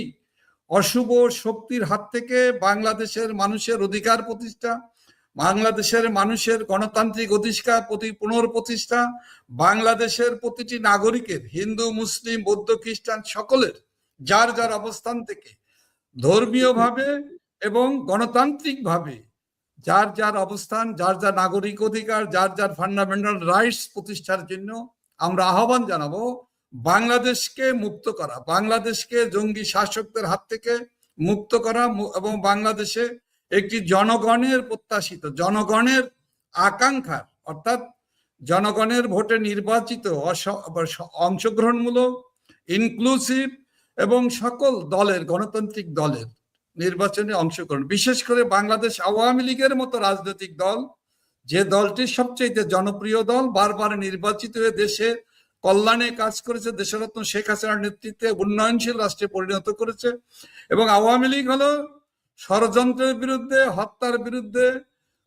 অশুভ শক্তির হাত থেকে বাংলাদেশের মানুষের অধিকার প্রতিষ্ঠা, বাংলাদেশের মানুষের গণতান্ত্রিক অধিকার পুনঃপ্রতিষ্ঠা, বাংলাদেশের প্রতিটি নাগরিকের, হিন্দু, মুসলিম, বৌদ্ধ, খ্রিস্টান সকলের যার যার অবস্থান থেকে ধর্মীয়ভাবে এবং গণতান্ত্রিকভাবে যার যার অবস্থান, যার যার নাগরিক অধিকার, যার যার ফান্ডামেন্টাল রাইটস প্রতিষ্ঠার জন্য আমরা আহ্বান জানাবো বাংলাদেশকে মুক্ত করা, বাংলাদেশকে জঙ্গি শাসকদের হাত থেকে মুক্ত করা এবং বাংলাদেশে একটি জনগণের প্রত্যাশিত, জনগণের আকাঙ্ক্ষার অর্থাৎ জনগণের ভোটে নির্বাচিত অংশগ্রহণমূলক, ইনক্লুসিভ এবং সকল দলের, গণতান্ত্রিক দলের নির্বাচনে অংশগ্রহণ, বিশেষ করে বাংলাদেশ আওয়ামী লীগের মতো রাজনৈতিক দল, যে দলটি সবচেয়ে জনপ্রিয় দল, বারবার নির্বাচিত হয়ে দেশের কল্যাণে কাজ করেছে, দেশরত্ন শেখ হাসিনার নেতৃত্বে উন্নয়নশীল রাষ্ট্রে পরিণত করেছে। এবং আওয়ামী লীগ হলো ষড়যন্ত্রের বিরুদ্ধে, হত্যার বিরুদ্ধে,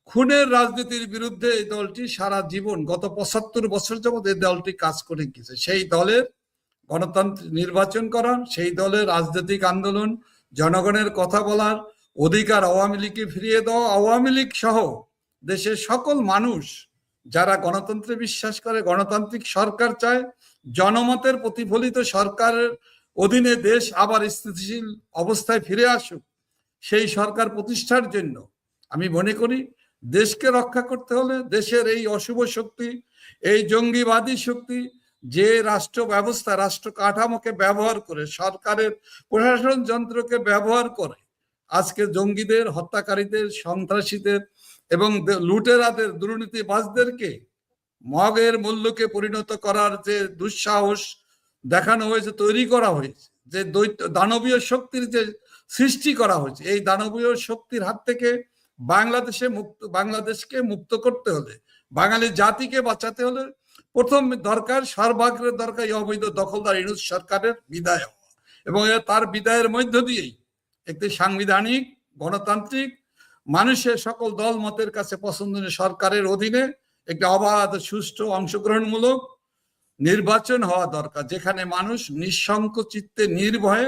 খুনের রাজনীতির বিরুদ্ধে এই দলটি সারা জীবন গত ৭৫ বছর যাবৎ এই দলটি কাজ করে গেছে। সেই দলের গণতান্ত্রিক নির্বাচন করার, সেই দলের রাজনৈতিক আন্দোলন, জনগণের কথা বলার অধিকার আওয়ামী লীগকে ফিরিয়ে দেওয়া, আওয়ামী লীগ সহ দেশের সকল মানুষ যারা গণতন্ত্রে বিশ্বাস করে, গণতান্ত্রিক সরকার চায়, জনমতের প্রতিফলিত সরকারের অধীনে দেশ আবার স্থিতিশীল অবস্থায় ফিরে আসুক, সেই সরকার প্রতিষ্ঠার জন্য আমি মনে করি দেশকে রক্ষা করতে হলে দেশের এই অশুভ শক্তি, এই জঙ্গিবাদী শক্তি যে রাষ্ট্র ব্যবস্থা, রাষ্ট্র কাঠামোকে ব্যবহার করে, সরকারের প্রশাসন যন্ত্রকে ব্যবহার করে আজকে জঙ্গিদের, হত্যাকারীদের, সন্ত্রাসীদের এবং লুটেরাদের, দুর্নীতিবাজদেরকে মগের মূল্যকে পরিণত করার যে দুঃসাহস দেখানো হয়েছে, তৈরি করা হয়েছে, যে দানবীয় শক্তির যে সৃষ্টি করা হয়েছে, এই দানবীয় শক্তির হাত থেকে বাংলাদেশকে মুক্ত করতে হলে, বাঙালি জাতিকে বাঁচাতে হলে প্রথম দরকার, সর্বাগ্রে দরকার এই অবৈধ দখলদার ইউনূস সরকারের বিদায় হওয়া এবং তার বিদায়ের মধ্য দিয়েই একটি সাংবিধানিক, গণতান্ত্রিক, মানুষের সকল দল মতের কাছে পছন্দনীয় সরকারের অধীনে একটি অবাধ, সুষ্ঠু, অংশগ্রহণমূলক নির্বাচন হওয়া দরকার, যেখানে মানুষ নিঃশঙ্ক চিত্তে, নির্ভয়ে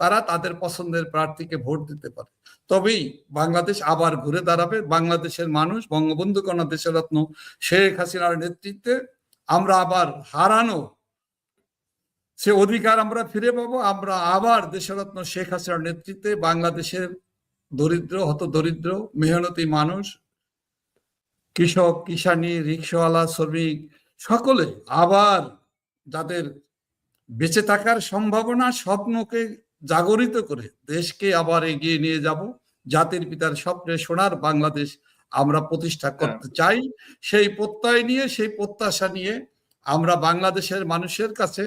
তারা তাদের পছন্দের প্রার্থীকে ভোট দিতে পারে। তবেই বাংলাদেশ আবার ঘুরে দাঁড়াবে। বাংলাদেশের মানুষ বঙ্গবন্ধু কন্যা দেশরত্ন শেখ হাসিনার নেতৃত্বে আমরা আবার হারানো সে অধিকার আমরা ফিরে পাবো। আমরা আবার দেশরত্ন শেখ হাসিনার নেতৃত্বে বাংলাদেশের দরিদ্র, হতদরিদ্র, মেহনতি মানুষ, কৃষক, কিষানি, রিক্সাওয়ালা, শ্রমিক সকলে আবার যাদের বেঁচে থাকার সম্ভাবনা, স্বপ্নকে জাগরিত করে দেশকে আবার এগিয়ে নিয়ে যাব। জাতির পিতার স্বপ্নে সোনার বাংলাদেশ আমরা প্রতিষ্ঠা করতে চাই। সেই প্রত্যয় নিয়ে, সেই প্রত্যাশা নিয়ে আমরা বাংলাদেশের মানুষের কাছে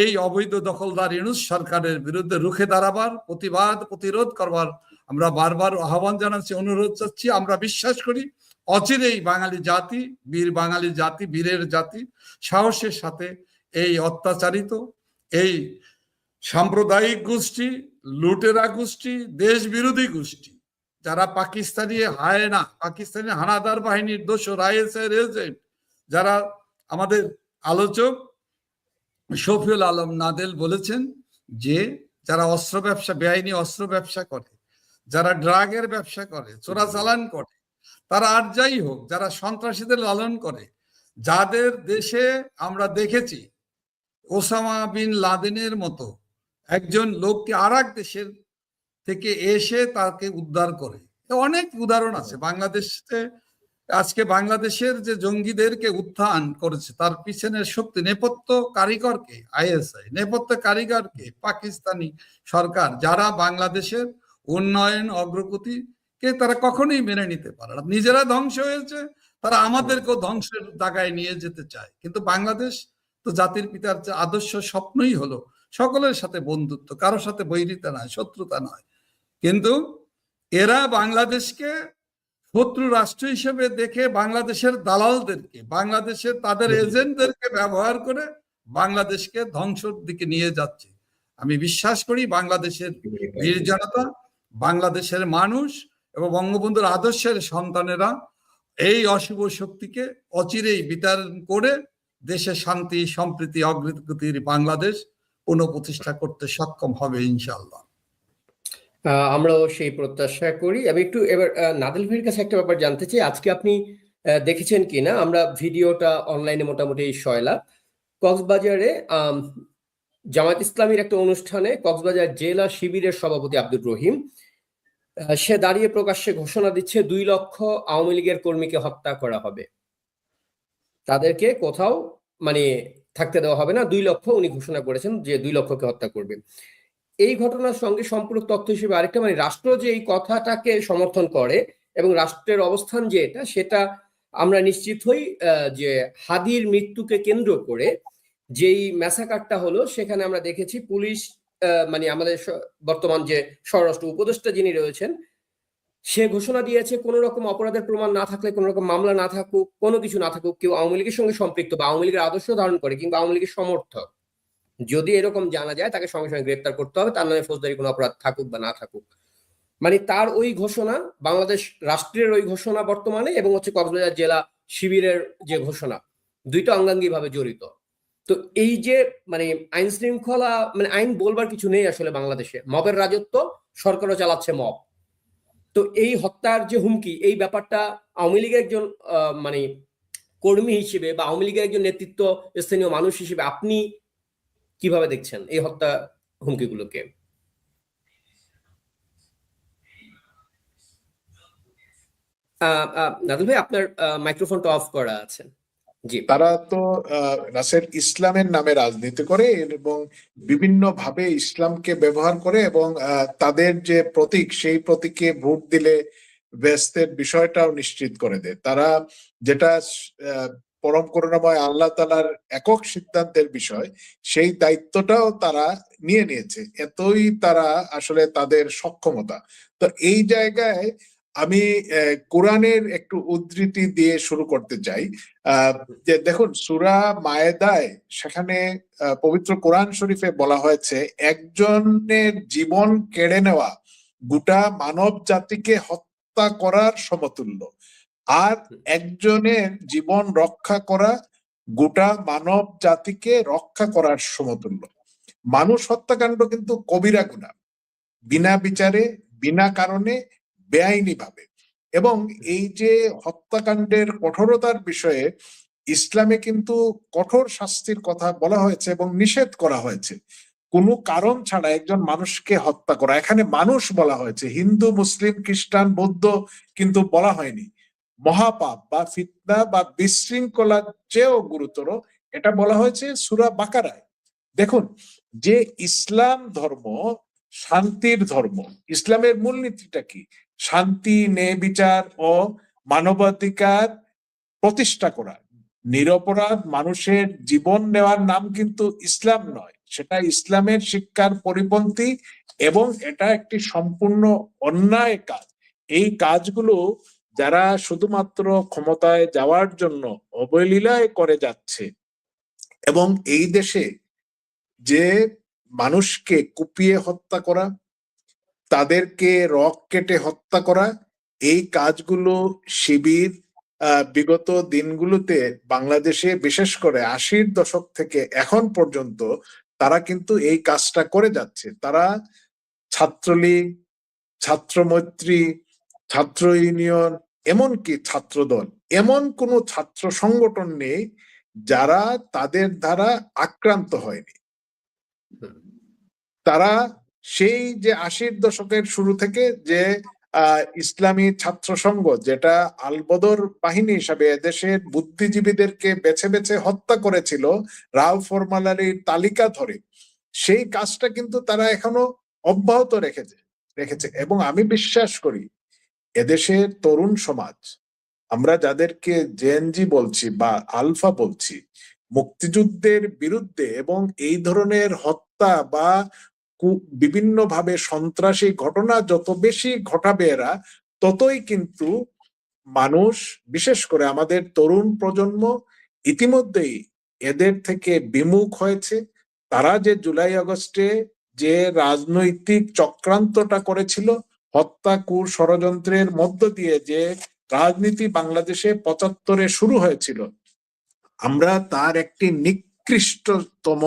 এই অবৈধ দখলদার ইউনূস সরকারের বিরুদ্ধে রুখে দাঁড়াবার, প্রতিবাদ, প্রতিরোধ করবার আমরা বারবার আহ্বান জানাচ্ছি, অনুরোধ চাচ্ছি। আমরা বিশ্বাস করি অচিরেই বাঙালি জাতি, বাঙালি জাতি, বীরের জাতি সাহসের সাথে এই অত্যাচারিত, এই সাম্প্রদায়িক গোষ্ঠী, লুটেরা গোষ্ঠী, দেশ বিরোধী গোষ্ঠী, যারা পাকিস্তানি হানাদার বাহিনীর দোসর, আইএসআই এজেন্ট, যারা আমাদের আলোচক শফিউল আলম নাদেল বলেছেন যে যারা অস্ত্র ব্যবসা, বেআইনি অস্ত্র ব্যবসা করে, যারা ড্রাগের ব্যবসা করে, চোরাচালান করে, তারা আর যাই হোক, যারা সন্ত্রাসীদের লালন করে, যাদের দেশে আমরা দেখেছি ওসামা বিন লাদেনের মতো একজন লোককে আর এক দেশের থেকে এসে তাকে উদ্ধার করে, অনেক উদাহরণ আছে বাংলাদেশে। আজকে বাংলাদেশের যে জঙ্গিদেরকে উত্থান করেছে তার পিছনের শক্তি, নেপথ্য কারিগরকে আইএসআই, নেপথ্য কারিগরকে পাকিস্তানি সরকার, যারা বাংলাদেশের উন্নয়ন অগ্রগতিকে তারা কখনোই মেনে নিতে পারে না। নিজেরা ধ্বংস হয়েছে, তারা আমাদেরকেও ধ্বংসের জায়গায় নিয়ে যেতে চায়। কিন্তু বাংলাদেশ তো জাতির পিতার যে আদর্শ স্বপ্নই হলো সকলের সাথে বন্ধুত্ব, কারোর সাথে বৈরিতা নয়, শত্রুতা নয়। কিন্তু এরা বাংলাদেশকে শত্রু রাষ্ট্র হিসেবে দেখে বাংলাদেশের দালালদেরকে, বাংলাদেশের তাদের এজেন্টদেরকে ব্যবহার করে বাংলাদেশকে ধ্বংসের দিকে নিয়ে যাচ্ছে। আমি বিশ্বাস করি বাংলাদেশের বীর জনতা, বাংলাদেশের মানুষ এবং বঙ্গবন্ধুর আদর্শের সন্তানেরা এই অশুভ শক্তিকে অচিরেই বিতাড়ন করে দেশে শান্তি, সম্প্রীতি, অগ্রগতির বাংলাদেশ পুনঃপ্রতিষ্ঠা করতে সক্ষম হবে ইনশাআল্লাহ। আমরাও সেই প্রত্যাশা করি। আমি একটু এবার নাদিল ভাইয়ের কাছে একটা ব্যাপার জানতে চাই, আজকে আপনি দেখেছেন কিনা, আমরা ভিডিওটা অনলাইনে মোটামুটি শয়লা, কক্সবাজারে জামায়াত ইসলামীর একটা অনুষ্ঠানে কক্সবাজার জেলা শিবিরের সভাপতি আব্দুর রহিম সে দাঁড়িয়ে প্রকাশ্যে ঘোষণা দিচ্ছে 2 লক্ষ আওয়ামী লীগের কর্মীকে হত্যা করা হবে, তাদেরকে কোথাও মানে থাকতে দেওয়া হবে না। 2 লক্ষ উনি ঘোষণা করেছেন যে 2 লক্ষকে হত্যা করবে। এই ঘটনার সঙ্গে সম্পূরক তথ্য হিসেবে আরেকটা, মানে রাষ্ট্র যে এই কথাটাকে সমর্থন করে এবং রাষ্ট্রের অবস্থান যে এটা, সেটা আমরা নিশ্চিত হই যে হাদির মৃত্যুকে কেন্দ্র করে যেই ম্যাসাকারটা হলো, সেখানে আমরা দেখেছি পুলিশ মানে আমাদের বর্তমান যে স্বরাষ্ট্র উপদেষ্টা যিনি রয়েছেন, সে ঘোষণা দিয়েছে কোনো রকম অপরাধের প্রমাণ না থাকলে, কোনো রকম মামলা না থাকুক, কোনো কিছু না থাকুক, কেউ আওয়ামী লীগের সঙ্গে সম্পৃক্ত বা আওয়ামী লীগের আদর্শ ধারণ করে কিংবা আওয়ামী লীগের সমর্থক যদি এরকম জানা যায়, তাকে সঙ্গে সঙ্গে গ্রেপ্তার করতে হবে, তার নামে ফৌজদারি কোনো অপরাধ থাকুক বা না থাকুক। মানে তার ওই ঘোষণা, বাংলাদেশ রাষ্ট্রের ওই ঘোষণা বর্তমানে এবং হচ্ছে কক্সবাজার জেলা শিবিরের যে ঘোষণা, দুইটা অঙ্গাঙ্গি ভাবে জড়িত। তো এই যে মানে আইন শৃঙ্খলা, মানে আইন বলবার কিছু নেই আসলে বাংলাদেশে, মবের রাজত্ব, সরকারও চালাচ্ছে মব। তো এই হত্যার যে হুমকি, এই ব্যাপারটা আওয়ামী লীগের একজন মানে কর্মী হিসেবে বা আওয়ামী লীগের একজন নেতৃত্ব স্থানীয় মানুষ হিসেবে আপনি কিভাবে দেখছেন এই হত্যা হুমকিগুলোকে? নাদুল ভাই, আপনার মাইক্রোফোনটা অফ করা আছে। জি। তারা তো রাসেল ইসলামের নামে রাজনীতি করে এবং বিভিন্ন ভাবে ইসলামকে ব্যবহার করে এবং তাদের যে প্রতীক, সেই প্রতীকে ভোট দিলে ব্যস্তের বিষয়টাও নিশ্চিত করে দেয়। তারা যেটা পরম করুণাময় আল্লাহ তাআলার একক সিদ্ধান্তের বিষয়, সেই দায়িত্বটাও তারা নিয়ে নিয়েছে। এতই তারা আসলে তাদের সক্ষমতা। তো এই জায়গায় আমি কোরআনের একটু উদ্ধৃতি দিয়ে শুরু করতে চাই। যে দেখুন, সূরা মায়েদায় সেখানে পবিত্র কোরআন শরীফে বলা হয়েছে একজনের জীবন কেড়ে নেওয়া গোটা মানব জাতিকে হত্যা করার সমতুল্য, আর একজনের জীবন রক্ষা করা গোটা মানব জাতিকে রক্ষা করার সমতুল্য। মানুষ হত্যাকাণ্ড কিন্তু কবিরা গুনাহ, বিনা বিচারে, বিনা কারণে, বেআইনি ভাবে। এবং এই যে হত্যাকাণ্ডের কঠোরতার বিষয়ে ইসলামে কিন্তু কঠোর শাস্তির কথা বলা হয়েছে এবং নিষেধ করা হয়েছে। কোনো কারণ ছাড়া একজন মানুষকে হত্যা করা, এখানে মানুষ বলা হয়েছে, হিন্দু, মুসলিম, খ্রিস্টান, বৌদ্ধ কিন্তু বলা হয়নি। মহাপাপ বা ফিতনা বা বিশৃঙ্খলার চেয়েও গুরুতর এটা বলা হয়েছে সূরা বাকারায়। দেখুন, যে ইসলাম ধর্ম শান্তির ধর্ম, ইসলামের মূলনীতিটা কি? শান্তি, ন্যায় বিচার ও মানবাধিকার প্রতিষ্ঠা করা। নিরপরাধ মানুষের জীবন নেওয়ার নাম কিন্তু ইসলাম নয়, সেটা ইসলামের শিক্ষার পরিপন্থী এবং এটা একটি সম্পূর্ণ অন্যায় কাজ। এই কাজগুলো যারা শুধুমাত্র ক্ষমতায় যাওয়ার জন্য অবলীলায় করে যাচ্ছে, এবং এই দেশে যে মানুষকে কুপিয়ে হত্যা করা, তাদেরকে রক কেটে হত্যা করা, এই কাজগুলো শিবির বিগত দিনগুলোতে বাংলাদেশে বিশেষ করে 80-র দশক থেকে এখন পর্যন্ত তারা কিন্তু এই কাজটা করে যাচ্ছে। তারা ছাত্রলীগ, ছাত্রমৈত্রী, ছাত্র ইউনিয়ন, এমনকি ছাত্রদল, এমন কোনো ছাত্র সংগঠন নেই যারা তাদের দ্বারা আক্রান্ত হয়নি। তারা সেই যে 80-র দশকের শুরু থেকে যে ইসলামী ছাত্র সংঘ, যেটা আলবদর বাহিনী হিসাবে এদেশের বুদ্ধিজীবীদেরকে বেছে বেছে হত্যা করেছিল রাও ফরমালারির তালিকা ধরে, সেই কাজটা কিন্তু তারা এখনো অব্যাহত রেখেছে। এবং আমি বিশ্বাস করি এদেশের তরুণ সমাজ, আমরা যাদেরকে জেএনজি বলছি বা আলফা বলছি, মুক্তিযুদ্ধের বিরুদ্ধে এবং এই ধরনের হত্যা বা বিভিন্নভাবে সন্ত্রাসী ঘটনা যত বেশি ঘটাবে এরা, ততই কিন্তু মানুষ, বিশেষ করে আমাদের তরুণ প্রজন্ম ইতিমধ্যেই এদের থেকে বিমুখ হয়েছে। তারা যে জুলাই আগস্টে যে রাজনৈতিক চক্রান্তটা করেছিল, হত্যা, কূট, ষড়যন্ত্রের মধ্য দিয়ে যে রাজনীতি বাংলাদেশে 75-এ শুরু হয়েছিল, আমরা তার একটি নিকৃষ্টতম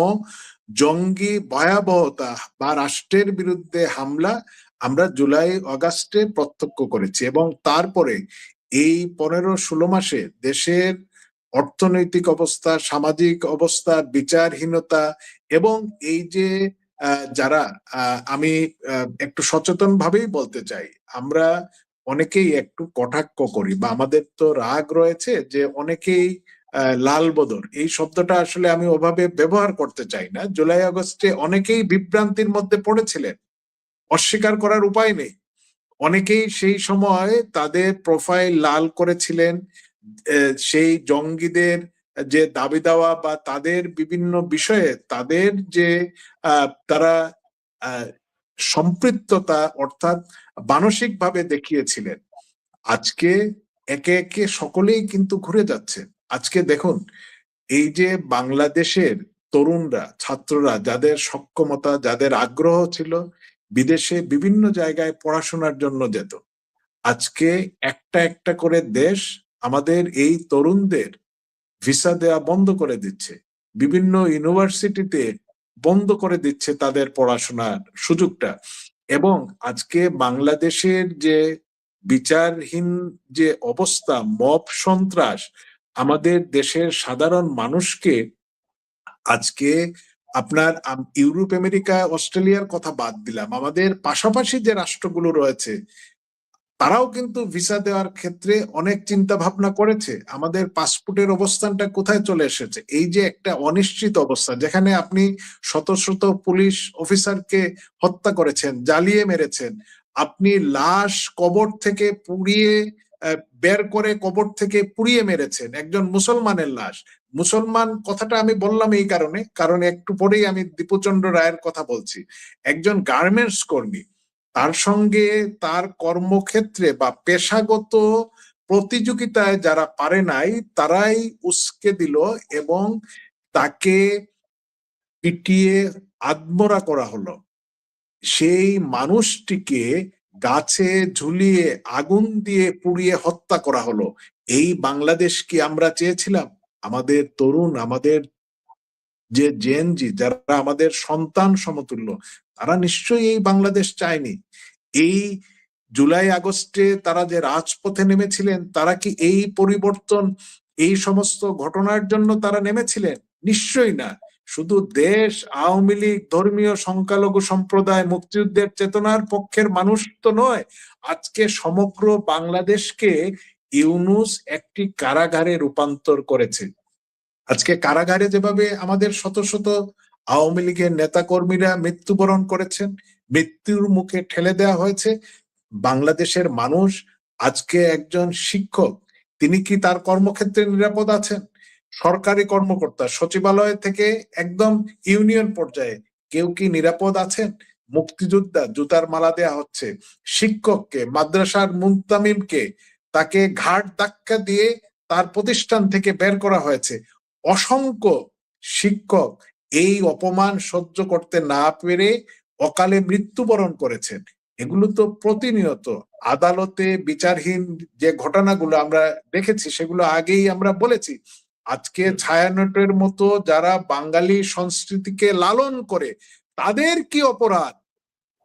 জঙ্গি ভয়াবহতা বা রাষ্ট্রের বিরুদ্ধে হামলা আমরা জুলাই আগস্টে প্রত্যক্ষ করেছি। এবং তারপরে এই 15-16 মাসে দেশের অর্থনৈতিক অবস্থা, সামাজিক অবস্থা, বিচারহীনতা এবং এই যে যারা আমি একটু সচেতন ভাবেই বলতে চাই, আমরা অনেকেই একটু কটাক্ষ করি বা আমাদের তো রাগ রয়েছে যে অনেকেই লাল বদর এই শব্দটা আসলে আমি ওভাবে ব্যবহার করতে চাই না। জুলাই আগস্টে অনেকেই বিভ্রান্তির মধ্যে পড়েছিলেন, অস্বীকার করার উপায় নেই। অনেকেই সেই সময় তাদের প্রোফাইল লাল করেছিলেন, সেই জঙ্গিদের যে দাবি দেওয়া বা তাদের বিভিন্ন বিষয়ে তাদের যে তারা সম্পৃক্ততা অর্থাৎ মানসিকভাবে দেখিয়েছিলেন, আজকে একে একে সকলেই কিন্তু ঘুরে যাচ্ছে। আজকে দেখুন, এই যে বাংলাদেশের তরুণরা, ছাত্ররা, যাদের সক্ষমতা, যাদের আগ্রহ ছিল, বিদেশে বিভিন্ন জায়গায় পড়াশোনার জন্য যেত, আজকে একটা একটা করে দেশ আমাদের এই তরুণদের ভিসা দেওয়া বন্ধ করে দিচ্ছে, বিভিন্ন ইউনিভার্সিটিতে বন্ধ করে দিচ্ছে তাদের পড়াশোনার সুযোগটা। এবং আজকে বাংলাদেশের যে বিচারহীন যে অবস্থা, মব সন্ত্রাস, আমাদের দেশের সাধারণ মানুষকে আজকে আপনার ইউরোপ, আমেরিকা, অস্ট্রেলিয়ার কথা বাদ দিলাম, আমাদের পাশাপাশি যে রাষ্ট্রগুলো রয়েছে তারাও কিন্তু ভিসা দেওয়ার ক্ষেত্রে অনেক চিন্তা ভাবনা করেছে। আমাদের পাসপোর্টের অবস্থানটা কোথায় চলে এসেছে, এই যে একটা অনিশ্চিত অবস্থা, যেখানে আপনি শত শত পুলিশ অফিসারকে হত্যা করেছেন, জ্বালিয়ে মেরেছেন, আপনি লাশ কবর থেকে পুড়িয়ে বের করে কবর থেকে পুড়িয়ে মেরেছেন একজন মুসলমানের লাশ। মুসলমান কথাটা আমি বললাম এই কারণে, কারণ একটু পরেই আমি দীপুচন্দ্র রায়ের কথা বলছি। একজন গার্মেন্টস কর্মী, তার সঙ্গে তার কর্মক্ষেত্রে বা পেশাগত প্রতিযোগিতায় যারা পারে নাই তারাই উস্কে দিল এবং তাকে পিটিয়ে আধমরা করা হলো। সেই মানুষটিকে গাছে ঝুলিয়ে আগুন দিয়ে পুড়িয়ে হত্যা করা হলো। এই বাংলাদেশ কি আমরা চেয়েছিলাম? আমাদের তরুণ, আমাদের যে জেনজি, যারা আমাদের সন্তান সমতুল্য, তারা নিশ্চয়ই এই বাংলাদেশ চায়নি। এই জুলাই আগস্টে তারা যে রাজপথে নেমেছিলেন, তারা কি এই পরিবর্তন, এই সমস্ত ঘটনার জন্য তারা নেমেছিলেন? নিশ্চয়ই না। শুধু দেশ, আওয়ামী লীগ, ধর্মীয় সংখ্যালঘু সম্প্রদায়, মুক্তিযুদ্ধের চেতনার পক্ষের মানুষ তো নয়, আজকে সমগ্র বাংলাদেশকে ইউনূস একটি কারাগারে রূপান্তর করেছে। আজকে কারাগারে যেভাবে আমাদের শত শত আওয়ামী লীগের নেতাকর্মীরা মৃত্যুবরণ করেছেন, মৃত্যুর মুখে ঠেলে দেওয়া হয়েছে, বাংলাদেশের মানুষ আজকে একজন শিক্ষক, তিনি কি তার কর্মক্ষেত্রে নিরাপদ আছেন? সরকারি কর্মকর্তা সচিবালয় থেকে একদম ইউনিয়ন পর্যায়ে কেউ কি নিরাপদ আছেন? মুক্তিযোদ্ধা জুতার মালা দেয়া হচ্ছে, শিক্ষককে, মাদ্রাসার মুনতামিমকে তাকে ঘাট ধাক্কা দিয়ে তার প্রতিষ্ঠান থেকে বের করা হয়েছে। অসংখ্য শিক্ষক এই অপমান সহ্য করতে না পেরে অকালে মৃত্যুবরণ করেছেন। এগুলো তো প্রতিনিয়ত আদালতে বিচারহীন যে ঘটনাগুলো আমরা দেখেছি, সেগুলো আগেই আমরা বলেছি। আজকে ছায়ানটের মতো যারা বাঙালি সংস্কৃতিকে লালন করে, তাদের কি অপরাধ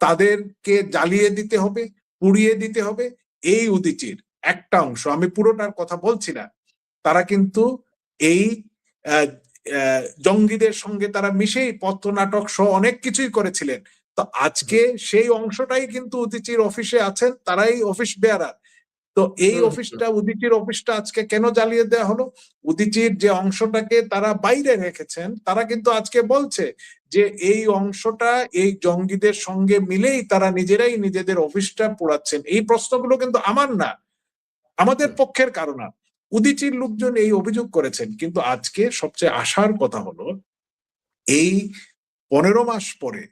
তাদেরকে জ্বালিয়ে দিতে হবে, পুড়িয়ে দিতে হবে? এই উদীচীর একটা অংশ, আমি পুরোটার কথা বলছি না, তারা কিন্তু এই জঙ্গিদের সঙ্গে তারা মিশেই পথনাটক সহ অনেক কিছুই করেছিলেন। তো আজকে সেই অংশটাই কিন্তু উদীচীর অফিসে আছেন, তারাই অফিস বেয়ারার। তো এই অফিসটা, উদীচীর অফিসটা আজকে কেন জ্বালিয়ে দেওয়া হলো? উদীচীর যে অংশটাকে তারা বাইরে রেখেছেন, তারা কিন্তু আজকে বলছে যে এই অংশটা এই জঙ্গিদের সঙ্গে মিলেই তারা নিজেরাই নিজেদের অফিসটা পোড়াচ্ছেন। এই প্রশ্নগুলো কিন্তু আমার না, আমাদের পক্ষের কারণ। উদীচীর লোকজন এই অভিযোগ করেছেন। কিন্তু আজকে সবচেয়ে আশার কথা হলো, এই 15 মাস পরে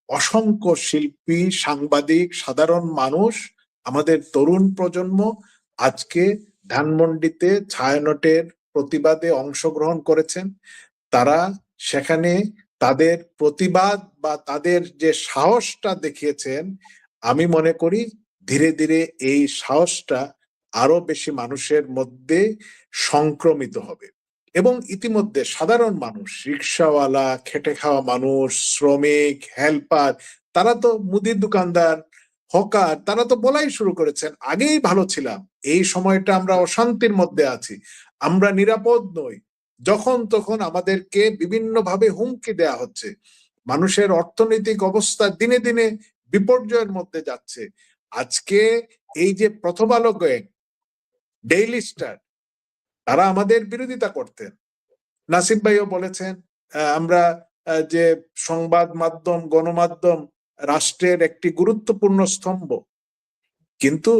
অসংখ্য শিল্পী, সাংবাদিক, সাধারণ মানুষ, আমাদের তরুণ প্রজন্ম আজকে ধানমন্ডিতে ছায়ানটের প্রতিবাদে অংশগ্রহণ করেছেন। তারা সেখানে তাদের প্রতিবাদ বা তাদের যে সাহসটা দেখিয়েছেন, আমি মনে করি ধীরে ধীরে এই সাহসটা আরো বেশি মানুষের মধ্যে সংক্রমিত হবে। এবং ইতিমধ্যে সাধারণ মানুষ, রিক্সাওয়ালা, খেটে খাওয়া মানুষ, শ্রমিক, হেল্পার, তারা তো, মুদির দোকানদার, হকার, তারা তো বলাই শুরু করেছেন আগেই ভালো ছিলাম, এই সময়টা আমরা অশান্তির মধ্যে আছি, আমরা নিরাপদ নই, যখন তখন আমাদেরকে বিভিন্নভাবে হুমকি দেয়া হচ্ছে। মানুষের অর্থনৈতিক অবস্থা দিনে দিনে বিপর্যয়ের মধ্যে যাচ্ছে। আজকে এই যে প্রথম আলো গ্যাং, ডেইলি স্টার, তারা আমাদের বিরোধিতা করতেন। নাসিম ভাইও বলেছেন আমরা যে সংবাদ মাধ্যম, গণমাধ্যম রাষ্ট্রের একটি গুরুত্বপূর্ণ স্তম্ভ, কিন্তু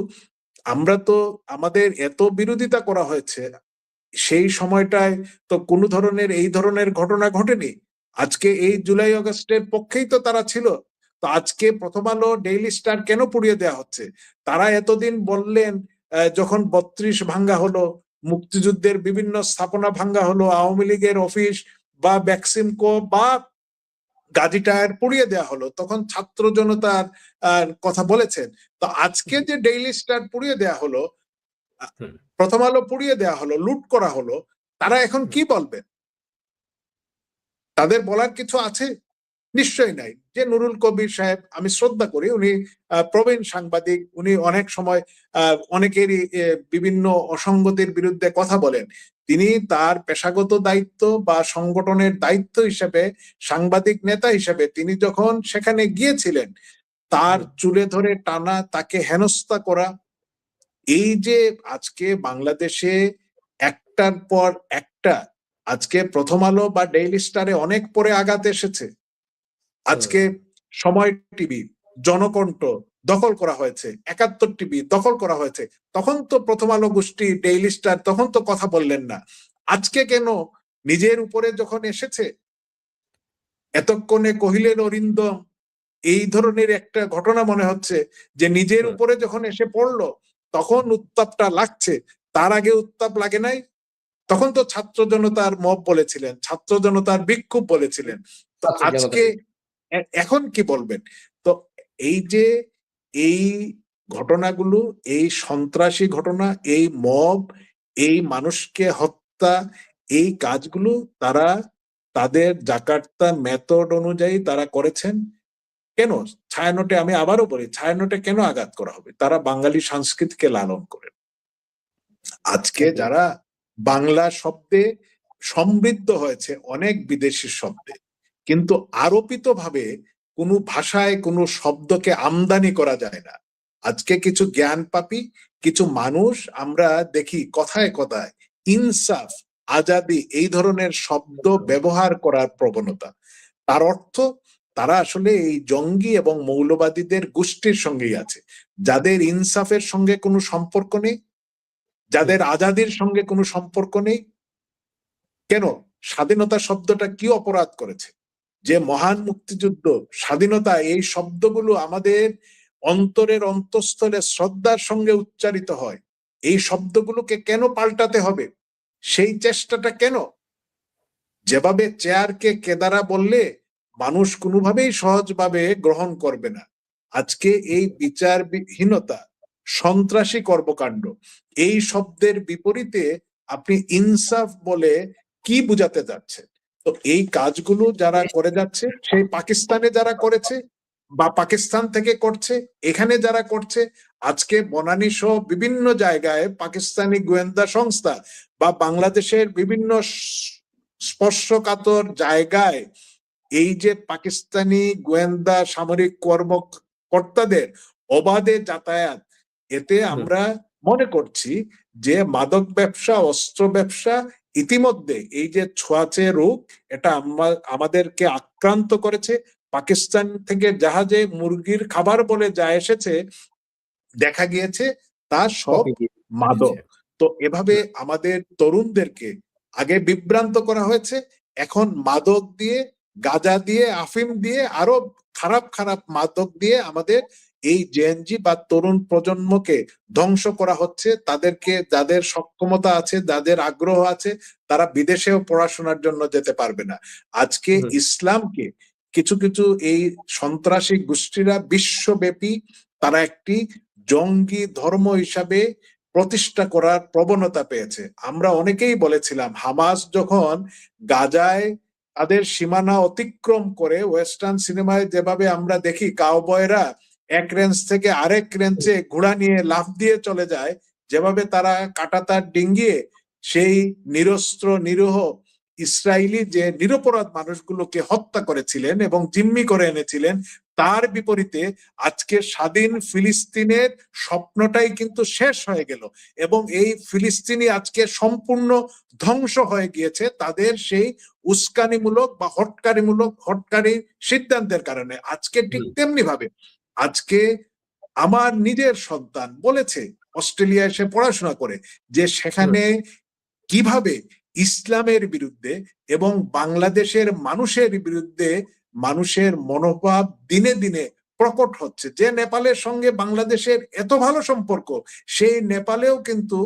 আমরা তো আমাদের এত বিরোধিতা করা হয়েছে, সেই সময়টায় তো কোনো ধরনের এই ধরনের ঘটনা ঘটেনি। আজকে এই জুলাই আগস্টের পক্ষেই তো তারা ছিল। তো আজকে প্রথম আলো, ডেইলি স্টার কেন পুড়িয়ে দেওয়া হচ্ছে? তারা এতদিন বললেন যখন 32 ভাঙ্গা হলো, মুক্তিযুদ্ধের বিভিন্ন স্থাপনা ভাঙ্গা হলো, আওয়ামী লীগের অফিস বা বেক্সিমকো বা গাজী টায়ার পুড়িয়ে দেওয়া হলো, তখন ছাত্র জনতার কথা বলেছেন। তো আজকে যে ডেইলি স্টার পুড়িয়ে দেওয়া হলো, প্রথম আলো পুড়িয়ে দেওয়া হলো, লুট করা হলো, তারা এখন কি বলবেন? তাদের বলার কিছু আছে? নিশ্চয়ই নাই। যে নুরুল কবির সাহেব, আমি শ্রদ্ধা করি, উনি প্রবীণ সাংবাদিক, উনি অনেক সময় অনেকেরই বিভিন্ন অসঙ্গতির বিরুদ্ধে কথা বলেন। তিনি তার পেশাগত দায়িত্ব বা সংগঠনের দায়িত্ব হিসেবে, সাংবাদিক নেতা হিসেবে তিনি যখন সেখানে গিয়েছিলেন, তার চুলে ধরে টানা, তাকে হেনস্থা করা, এই যে আজকে বাংলাদেশে একটার পর একটা, আজকে প্রথম আলো বা ডেইলি স্টারে অনেক পরে আঘাত এসেছে। আজকে সময় টিভি, জনকণ্ঠ দখল করা হয়েছে, 71 টিভি দখল করা হয়েছে। তখন তো প্রথম আলো গোষ্ঠী, ডেইলি স্টার তখন তো কথা বললেন না। আজকে কেন নিজের উপরে যখন এসেছে, এতক্ষণে কহিলেন অরিন্দম, এই ধরনের একটা ঘটনা মনে হচ্ছে যে নিজের উপরে যখন এসে পড়লো তখন উত্তাপটা লাগছে। তার আগে উত্তাপ লাগে নাই? তখন তো ছাত্র জনতার মব বলেছিলেন, ছাত্র জনতার বিক্ষোভ বলেছিলেন। তো আজকে এখন কি বলবেন? তো এই যে এই ঘটনাগুলো, এই সন্ত্রাসী ঘটনা, এই মব, এই মানুষকে হত্যা, এই কাজগুলো তারা তাদের জাকার্তা মেথড অনুযায়ী তারা করেছেন। কেন ছায়ানটে, আমি আবারও বলি, ছায়ানটে কেন আঘাত করা হবে? তারা বাঙালি সংস্কৃতিকে লালন করেন। আজকে যারা বাংলা শব্দে সমৃদ্ধ হয়েছে অনেক বিদেশি শব্দে, কিন্তু আরোপিত ভাবে কোনো ভাষায় কোনো শব্দকে আমদানি করা যায় না। আজকে কিছু জ্ঞান পাপী, কিছু মানুষ আমরা দেখি কথায় কথায় ইনসাফ, আজাদি এই ধরনের শব্দ ব্যবহার করার প্রবণতা। তার অর্থ তারা আসলে এই জঙ্গি এবং মৌলবাদীদের গোষ্ঠীর সঙ্গেই আছে, যাদের ইনসাফের সঙ্গে কোনো সম্পর্ক নেই, যাদের আজাদির সঙ্গে কোনো সম্পর্ক নেই। কেন? স্বাধীনতা শব্দটা কি অপরাধ করেছে? যে মহান মুক্তিযুদ্ধ, স্বাধীনতা, এই শব্দগুলো আমাদের অন্তরের অন্তঃস্থলে শ্রদ্ধার সঙ্গে উচ্চারিত হয়। এই শব্দগুলোকে কেন পাল্টাতে হবে? সেই চেষ্টাটা কেন? যেভাবে চেয়ারকে কেদারা বললে মানুষ কোনোভাবেই সহজভাবে গ্রহণ করবে না, আজকে এই বিচারহীনতা, সন্ত্রাসী কর্মকাণ্ড, এই শব্দের বিপরীতে আপনি ইনসাফ বলে কি বুঝাতে যাচ্ছেন? তো এই কাজগুলো যারা করে যাচ্ছে, সেই পাকিস্তানে যারা করেছে বা পাকিস্তান থেকে করছে, এখানে যারা করছে, আজকে বনানী সহ বিভিন্ন জায়গায় পাকিস্তানি গোয়েন্দা সংস্থা বা বাংলাদেশের বিভিন্ন স্পর্শকাতর জায়গায় এই যে পাকিস্তানি গোয়েন্দা সামরিক কর্মকর্তাদের অবাধে যাতায়াত, এতে আমরা মনে করছি যে মাদক ব্যবসা, অস্ত্র ব্যবসা ইতিমধ্যে এই যে ছোঁয়াচে রোগ, এটা আমাদেরকে আক্রান্ত করেছে। পাকিস্তান থেকে জাহাজে মুরগির খাবার বলে যা এসেছে, দেখা গিয়েছে তা সব মাদক। তো এভাবে আমাদের তরুণদেরকে আগে বিভ্রান্ত করা হয়েছে, এখন মাদক দিয়ে, গাঁজা দিয়ে, আফিম দিয়ে, আরো খারাপ খারাপ মাদক দিয়ে আমাদের এই জেএনজি বা তরুণ প্রজন্মকে ধ্বংস করা হচ্ছে। তাদেরকে, যাদের সক্ষমতা আছে, যাদের আগ্রহ আছে, তারা বিদেশেও পড়াশোনার জন্য যেতে পারবে না। আজকে ইসলামকে কিছু কিছু এই সন্ত্রাসী গোষ্ঠীরা বিশ্বব্যাপী তারা একটি জঙ্গি ধর্ম হিসাবে প্রতিষ্ঠা করার প্রবণতা পেয়েছে। আমরা অনেকেই বলেছিলাম, হামাস যখন গাজায় তাদের সীমানা অতিক্রম করে, ওয়েস্টার্ন সিনেমায় যেভাবে আমরা দেখি কাউবয়রা এক রেঞ্জ থেকে আরেক রেঞ্জে ঘোড়া নিয়ে লাফ দিয়ে চলে যায়, যেভাবে তারা কাঁটাতার ডিঙ্গিয়ে সেই নিরস্ত্র নিরীহ ইসরায়েলি যে নিরপরাধ মানুষগুলোকে হত্যা করেছিলেন এবং জিম্মি করে এনেছিলেন, তার বিপরীতে আজকে স্বাধীন ফিলিস্তিনের স্বপ্নটাই কিন্তু শেষ হয়ে গেল এবং এই ফিলিস্তিনি আজকে সম্পূর্ণ ধ্বংস হয়ে গিয়েছে তাদের সেই উস্কানিমূলক বা হটকারী সিদ্ধান্তের কারণে। আজকে ঠিক তেমনি ভাবে আজকে আমার নিজের সন্তান বলেছে অস্ট্রেলিয়া এসে পড়াশোনা করে যে সেখানে কিভাবে ইসলামের বিরুদ্ধে এবং বাংলাদেশের মানুষের বিরুদ্ধে মানুষের মনোভাব দিনে দিনে প্রকট হচ্ছে। যে নেপালের সঙ্গে বাংলাদেশের এত ভালো সম্পর্ক, সেই নেপালেও কিন্তু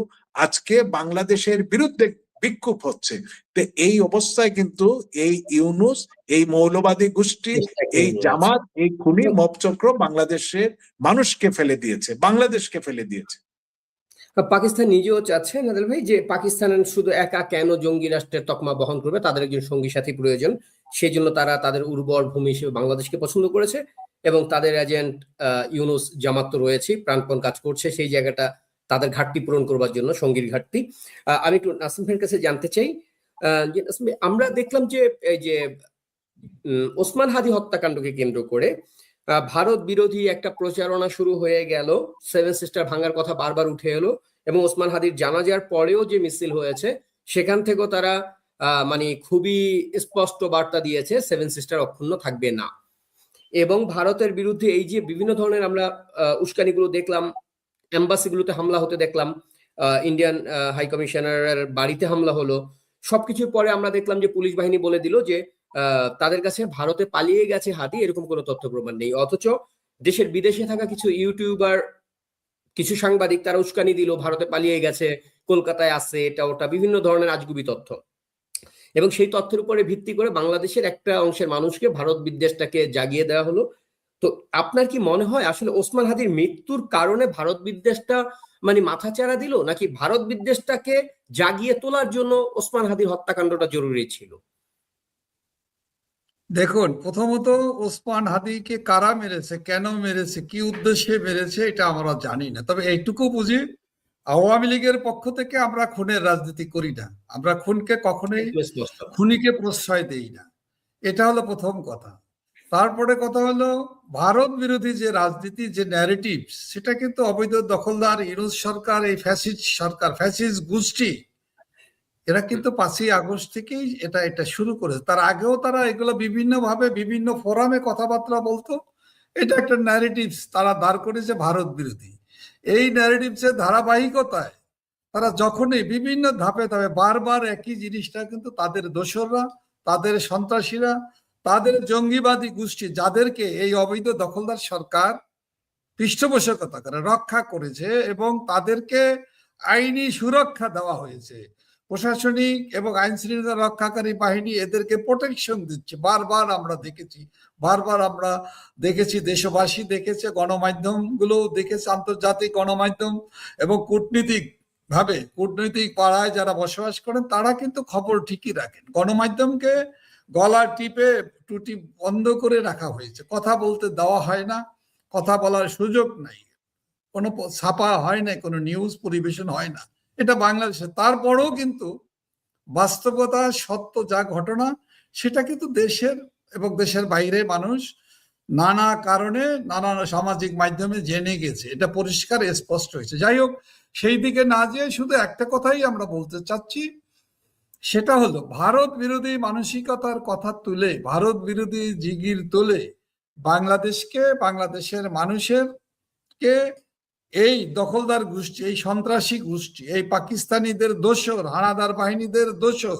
আজকে বাংলাদেশের বিরুদ্ধে বিক্ষোভ হচ্ছে। তো এই অবস্থায় কিন্তু এই ইউনূস, এই মৌলবাদী গোষ্ঠী, এই জামাত, এই খুনি মবচক্র বাংলাদেশের মানুষকে ফেলে দিয়েছে, বাংলাদেশকে ফেলে দিয়েছে। পাকিস্তান নিজেও চাচ্ছে নাদের ভাই যে পাকিস্তান শুধু একা কেন জঙ্গি রাষ্ট্রের তকমা বহন করবে, তাদের একজন সঙ্গী সাথী প্রয়োজন। সেই জন্য তারা তাদের উর্বর ভূমি হিসেবে বাংলাদেশকে পছন্দ করেছে এবং তাদের এজেন্ট ইউনূস জামাত তো রয়েছে, প্রাণপণ কাজ করছে সেই জায়গাটা তাদের ঘাটতি পূরণ করবার জন্য, সঙ্গীর ঘাটতি। আমি একটু নাসিম ভাইয়ের কাছে জানতে চাই যে নাসিম ভাই, আমরা দেখলাম যে এই যে ওসমান হাদি হত্যাকাণ্ডকে কেন্দ্র করে ভারত বিরোধী একটা প্রচারণা শুরু হয়ে গেল, সেভেন সিস্টার ভাঙার কথা বারবার উঠে এলো এবং ওসমান হাদির জানাজার পরেও যে মিছিল হয়েছে সেখান থেকেও তারা মানে খুবই স্পষ্ট বার্তা দিয়েছে সেভেন সিস্টার অক্ষুণ্ণ থাকবে না। এবং ভারতের বিরুদ্ধে এই যে বিভিন্ন ধরনের আমরা উস্কানিগুলো দেখলাম, এম্বাসিগুলোতে হামলা হতে দেখলাম, ইন্ডিয়ান হাই কমিশনারের বাড়িতে হামলা হলো, সবকিছুর পরে আমরা দেখলাম যে পুলিশ বাহিনী বলে দিল যে তাদের কাছে ভারতে পালিয়ে গেছে হাদি, এরকম কোনো তথ্য প্রমাণ নেই। অথচ দেশের বিদেশে থাকা কিছু ইউটিউবার, কিছু সাংবাদিক তারা উস্কানি দিল ভারতে পালিয়ে গেছে, কলকাতায় আছে, এটা ওটা বিভিন্ন ধরনের আজগুবি তথ্য। এবং সেই তথ্যের উপরে ভিত্তি করে বাংলাদেশের একটা অংশের মানুষকে ভারত বিদ্বেষটাকে জাগিয়ে দেওয়া হলো। তো আপনার কি মনে হয় আসলে ওসমান হাদির মৃত্যুর কারণে ভারত বিদ্বেষটা মানে মাথাচাড়া দিল, নাকি ভারত বিদ্বেষটাকে জাগিয়ে তোলার জন্য ওসমান হাদির হত্যাকাণ্ডটা জরুরি ছিল? দেখুন, প্রথমত ওসমান হাদিকে কারা মেরেছে, কেন মেরেছে, কি উদ্দেশ্যে মেরেছে এটা আমরা জানি না। তবে এইটুকু বুঝি, আওয়ামী লীগের পক্ষ থেকে আমরা খুনের রাজনীতি করি না, আমরা খুনকে কখনোই খুনিকে প্রশ্রয় দেই না। এটা হলো প্রথম কথা। তারপরে কথা হলো ভারত বিরোধী যে রাজনীতি, যে ন্যারেটিভ, সেটা কিন্তু অবৈধ দখলদার ইউনূস সরকার, এই ফ্যাসিস্ট সরকার, ফ্যাসিস্ট গোষ্ঠী, এরা কিন্তু 5ই আগস্ট থেকেই এটা শুরু করেছে। তার আগেও তারা এগুলো বিভিন্ন ভাবে বিভিন্ন ফোরামে কথাবার্তা বলতো। এটা একটা ন্যারেটিভস তারা দাঁড় করেছে ভারত বিরোধী। এই ন্যারেটিভসের ধারাবাহিকতায় তারা যখনই বিভিন্ন ধাপে ধাপে বারবার একই জিনিসটা, কিন্তু তাদের দোসররা, তাদের সন্ত্রাসীরা, তাদের জঙ্গিবাদী গোষ্ঠী, যাদেরকে এই অবৈধ দখলদার সরকার পৃষ্ঠপোষকতা করে রক্ষা করেছে এবং তাদেরকে আইনি সুরক্ষা দেওয়া হয়েছে, প্রশাসনিক এবং আইন শৃঙ্খলা রক্ষাকারী বাহিনী এদেরকে প্রোটেকশন দিচ্ছে। বারবার আমরা দেখেছি, দেশবাসী দেখেছে, গণমাধ্যম গুলো দেখেছে, আন্তর্জাতিক গণমাধ্যম এবং কূটনৈতিক পাড়ায় যারা বসবাস করেন তারা কিন্তু খবর ঠিকই রাখেন। গণমাধ্যমকে গলা টিপে টুটি বন্ধ করে রাখা হয়েছে, কথা বলতে দেওয়া হয় না, কথা বলার সুযোগ নাই, কোনো ছাপা হয় না, কোনো নিউজ পরিবেশন হয় না, এটা বাংলাদেশে। তারপরেও কিন্তু বাস্তবতা, সত্য যা ঘটনা, সেটা কিন্তু দেশের এবং দেশের বাইরে মানুষ নানা কারণে নানা সামাজিক মাধ্যমে জেনে গেছে, এটা পরিষ্কার স্পষ্ট হয়েছে। যাই হোক, সেই দিকে না যেয়ে শুধু একটা কথাই আমরা বলতে চাচ্ছি, সেটা হলো ভারত বিরোধী মানসিকতার কথা তুলে, ভারত বিরোধী জিগির তুলে বাংলাদেশকে, বাংলাদেশের মানুষের কে এই দখলদার গোষ্ঠী, এই সন্ত্রাসী গোষ্ঠী, এই পাকিস্তানিদের দোসর, হানাদার বাহিনীদের দোসর,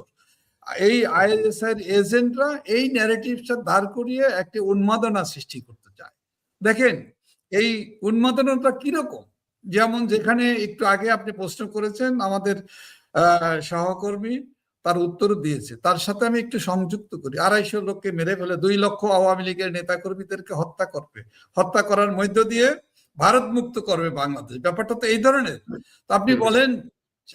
এই আইএসআই এর এজেন্টরা এই ন্যারেটিভটা দাঁড় করিয়ে একটি উন্মাদনা সৃষ্টি করতে চায়। দেখেন এই উন্মাদনাটা কিরকম, যেমন যেখানে একটু আগে আপনি প্রশ্ন করেছেন, আমাদের সহকর্মী তার উত্তর দিয়েছে, তার সাথে আমি একটু সংযুক্ত করি। 250 লোককে মেরে ফেলে 2 লক্ষ আওয়ামী লীগের নেতাকর্মীদেরকে হত্যা করার মধ্য দিয়ে ভারত মুক্ত করবে বাংলাদেশ, ব্যাপারটা তো এই ধরনের। তো আপনি বলেন,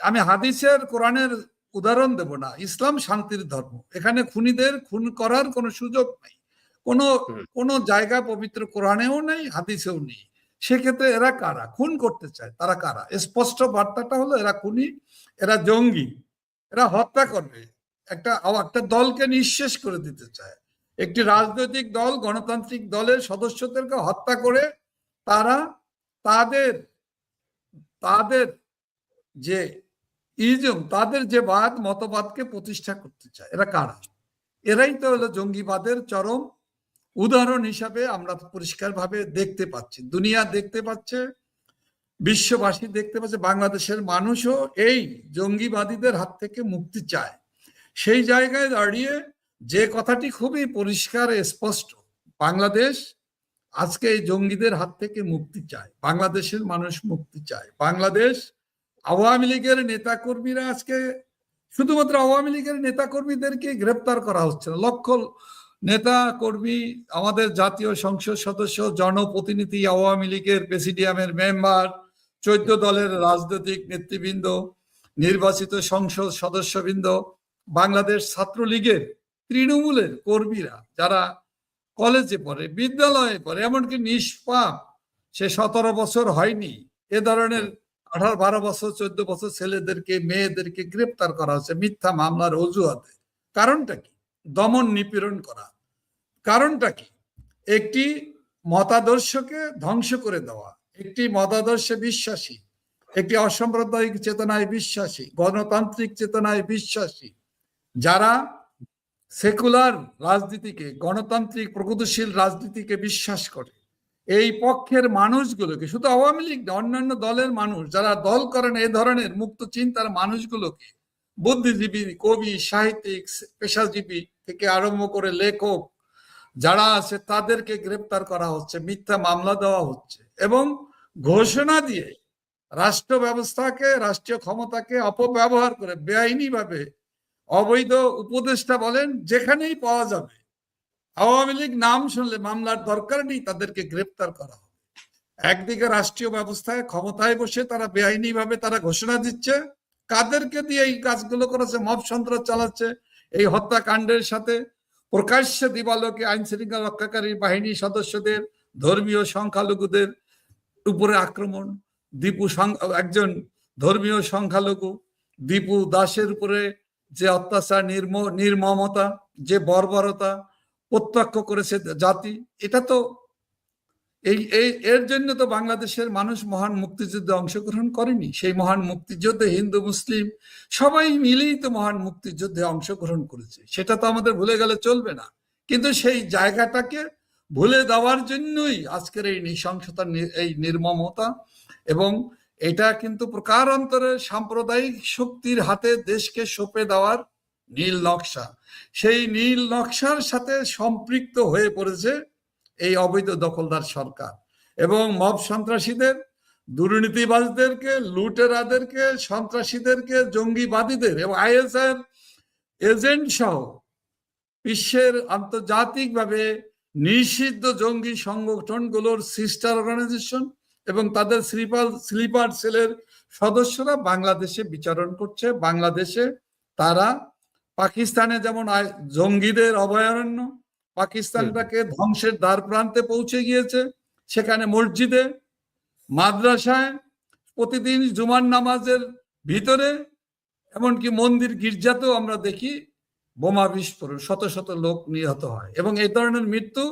আমি হাদিসের কোরআনের উদাহরণ দেব না, ইসলাম শান্তির ধর্ম, এখানে খুনিদের খুন করার কোনো সুযোগ নাই, কোনো জায়গা পবিত্র কোরআনেও নেই, হাদিসেও নেই। সেক্ষেত্রে এরা কারা খুন করতে চায়, তারা কারা? স্পষ্ট বার্তাটা হলো এরা খুনি, এরা জঙ্গি, এরা হত্যা করবে। একটা দলকে নিঃশেষ করে দিতে চায়। একটি রাজনৈতিক দল, গণতান্ত্রিক দলের সদস্যদেরকে হত্যা করে তারা তাদের তাদের যে তাদের যে মতবাদকে প্রতিষ্ঠা করতে চায়। এরা কারা? এরাই তো হলো জঙ্গিবাদের চরম উদাহরণ হিসাবে আমরা পরিষ্কারভাবে দেখতে পাচ্ছি, দুনিয়া দেখতে পাচ্ছে, বিশ্ববাসী দেখতে পাচ্ছে। বাংলাদেশের মানুষও এই জঙ্গিবাদীদের হাত থেকে মুক্তি চায়। সেই জায়গায় দাঁড়িয়ে যে কথাটি খুবই পরিষ্কার স্পষ্ট, বাংলাদেশ আজকে এই জঙ্গিদের হাত থেকে মুক্তি চায়, বাংলাদেশের মানুষ মুক্তি চায়। বাংলাদেশ আওয়ামী লীগের নেতাকর্মীরা আজকে শুধুমাত্র আওয়ামী লীগের নেতাকর্মীদেরকে গ্রেপ্তার করা হচ্ছে না, লক্ষ নেতা কর্মী, আমাদের জাতীয় সংসদ সদস্য, জনপ্রতিনিধি, আওয়ামী লীগের প্রেসিডিয়ামের মেম্বার, 14 দলের রাজনৈতিক নেতৃবৃন্দ, নির্বাচিত সংসদ সদস্যবৃন্দ, বাংলাদেশ ছাত্রলীগের, তৃণমূলের কর্মীরা যারা কলেজে পড়ে, বিদ্যালয়ে পড়ে, এমনকি নিষ্পাপ, সে 17 বছর হয়নি, এ ধরনের 18-12 বছর 14 বছর ছেলেদেরকে, মেয়েদেরকে গ্রেপ্তার করা হচ্ছে মিথ্যা মামলার অজুহাতে। কারণটা কি? দমন নিপীড়ন করা। কারণটা কি? একটি মতাদর্শকে ধ্বংস করে দেওয়া, একটি মতাদর্শে বিশ্বাসী, একটি অসাম্প্রদায়িক চেতনায় বিশ্বাসী, গণতান্ত্রিক চেতনায় বিশ্বাসী, যারা সেকুলার রাজনীতিকে, গণতান্ত্রিক প্রগতিশীল রাজনীতিকে বিশ্বাস করে, এই পক্ষের মানুষগুলোকে, শুধু আওয়ামী লীগ না, অন্যান্য দলের মানুষ যারা দল করেন, এই ধরনের মুক্ত চিন্তার মানুষগুলোকে, বুদ্ধিজীবী, কবি, সাহিত্যিক, পেশাজীবী থেকে আরম্ভ করে লেখক যারা আছে, তাদেরকে গ্রেপ্তার করা হচ্ছে, মিথ্যা মামলা দেওয়া হচ্ছে এবং ঘোষণা দিয়ে রাষ্ট্র ব্যবস্থাকে, রাষ্ট্রীয় ক্ষমতাকে অপব্যবহার করে বেআইনি ভাবে অবৈধ উপদেষ্টা বলেন যেখানেই পাওয়া যাবে, আওয়ামী লীগ নাম শুনলে মামলার দরকার নেই, তাদেরকে গ্রেপ্তার করা হবে। একদিকে রাষ্ট্রীয় ব্যবস্থায় ক্ষমতায় বসে তারা বেআইনি ভাবে তারা ঘোষণা দিচ্ছে, কাদেরকে দিয়ে এই কাজগুলো করেছে, মব সন্ত্রাস চালাচ্ছে, এই হত্যাকাণ্ডের সাথে প্রকাশ্যে দিবালোকে আইন শৃঙ্খলা রক্ষাকারী বাহিনী সদস্যদের, ধর্মীয় সংখ্যালঘুদের উপরে আক্রমণ, একজন ধর্মীয় সংখ্যালঘু দীপু দাসের উপরে যে অত্যাচার, নির্মমতা, যে বর্বরতা প্রত্যক্ষ করেছে জাতি, এটা তো এর জন্য তো বাংলাদেশের মানুষ মহান মুক্তিযুদ্ধে অংশগ্রহণ করেনি। সেই মহান মুক্তিযুদ্ধে হিন্দু মুসলিম সবাই মিলেই তো মহান মুক্তিযুদ্ধে অংশগ্রহণ করেছে, সেটা তো আমাদের ভুলে গেলে চলবে না। কিন্তু সেই জায়গাটাকে ভুলে দেওয়ার জন্যই আজকের এই নৃশংসতা, এই নির্মমতা, এবং এটা কিন্তু প্রকারান্তরে সাম্প্রদায়িক শক্তির হাতে দেশকে সঁপে দেওয়ার নীল নকশা। সেই নীল নকশার সাথে সম্পৃক্ত হয়ে পড়েছে এই অবৈধ দখলদার সরকার এবং মব সন্ত্রাসীদের, দুর্নীতিবাজদেরকে, লুটেরাদেরকে, সন্ত্রাসীদেরকে, জঙ্গিবাদীদের এবং আইএসআইয়ের এজেন্ট সহ বিশ্বের আন্তর্জাতিকভাবে নিষিদ্ধ জঙ্গি সংগঠনগুলোর সিস্টার অর্গানাইজেশন এবং তাদের স্লিপার সেলের সদস্যরা বাংলাদেশে বিচরণ করছে। বাংলাদেশে তারা পাকিস্তানে যেমন জঙ্গিদের অভয়ারণ্য, পাকিস্তানটাকে ধ্বংসের দ্বার প্রান্তে পৌঁছে গিয়েছে, সেখানে মসজিদে, মাদ্রাসায় প্রতিদিন জুমার নামাজের ভিতরে, এমনকি মন্দির গির্জাতেও আমরা দেখি বোমা বিস্ফোরণ, শত শত লোক নিহত হয় এবং এই ধরনের মৃত্যু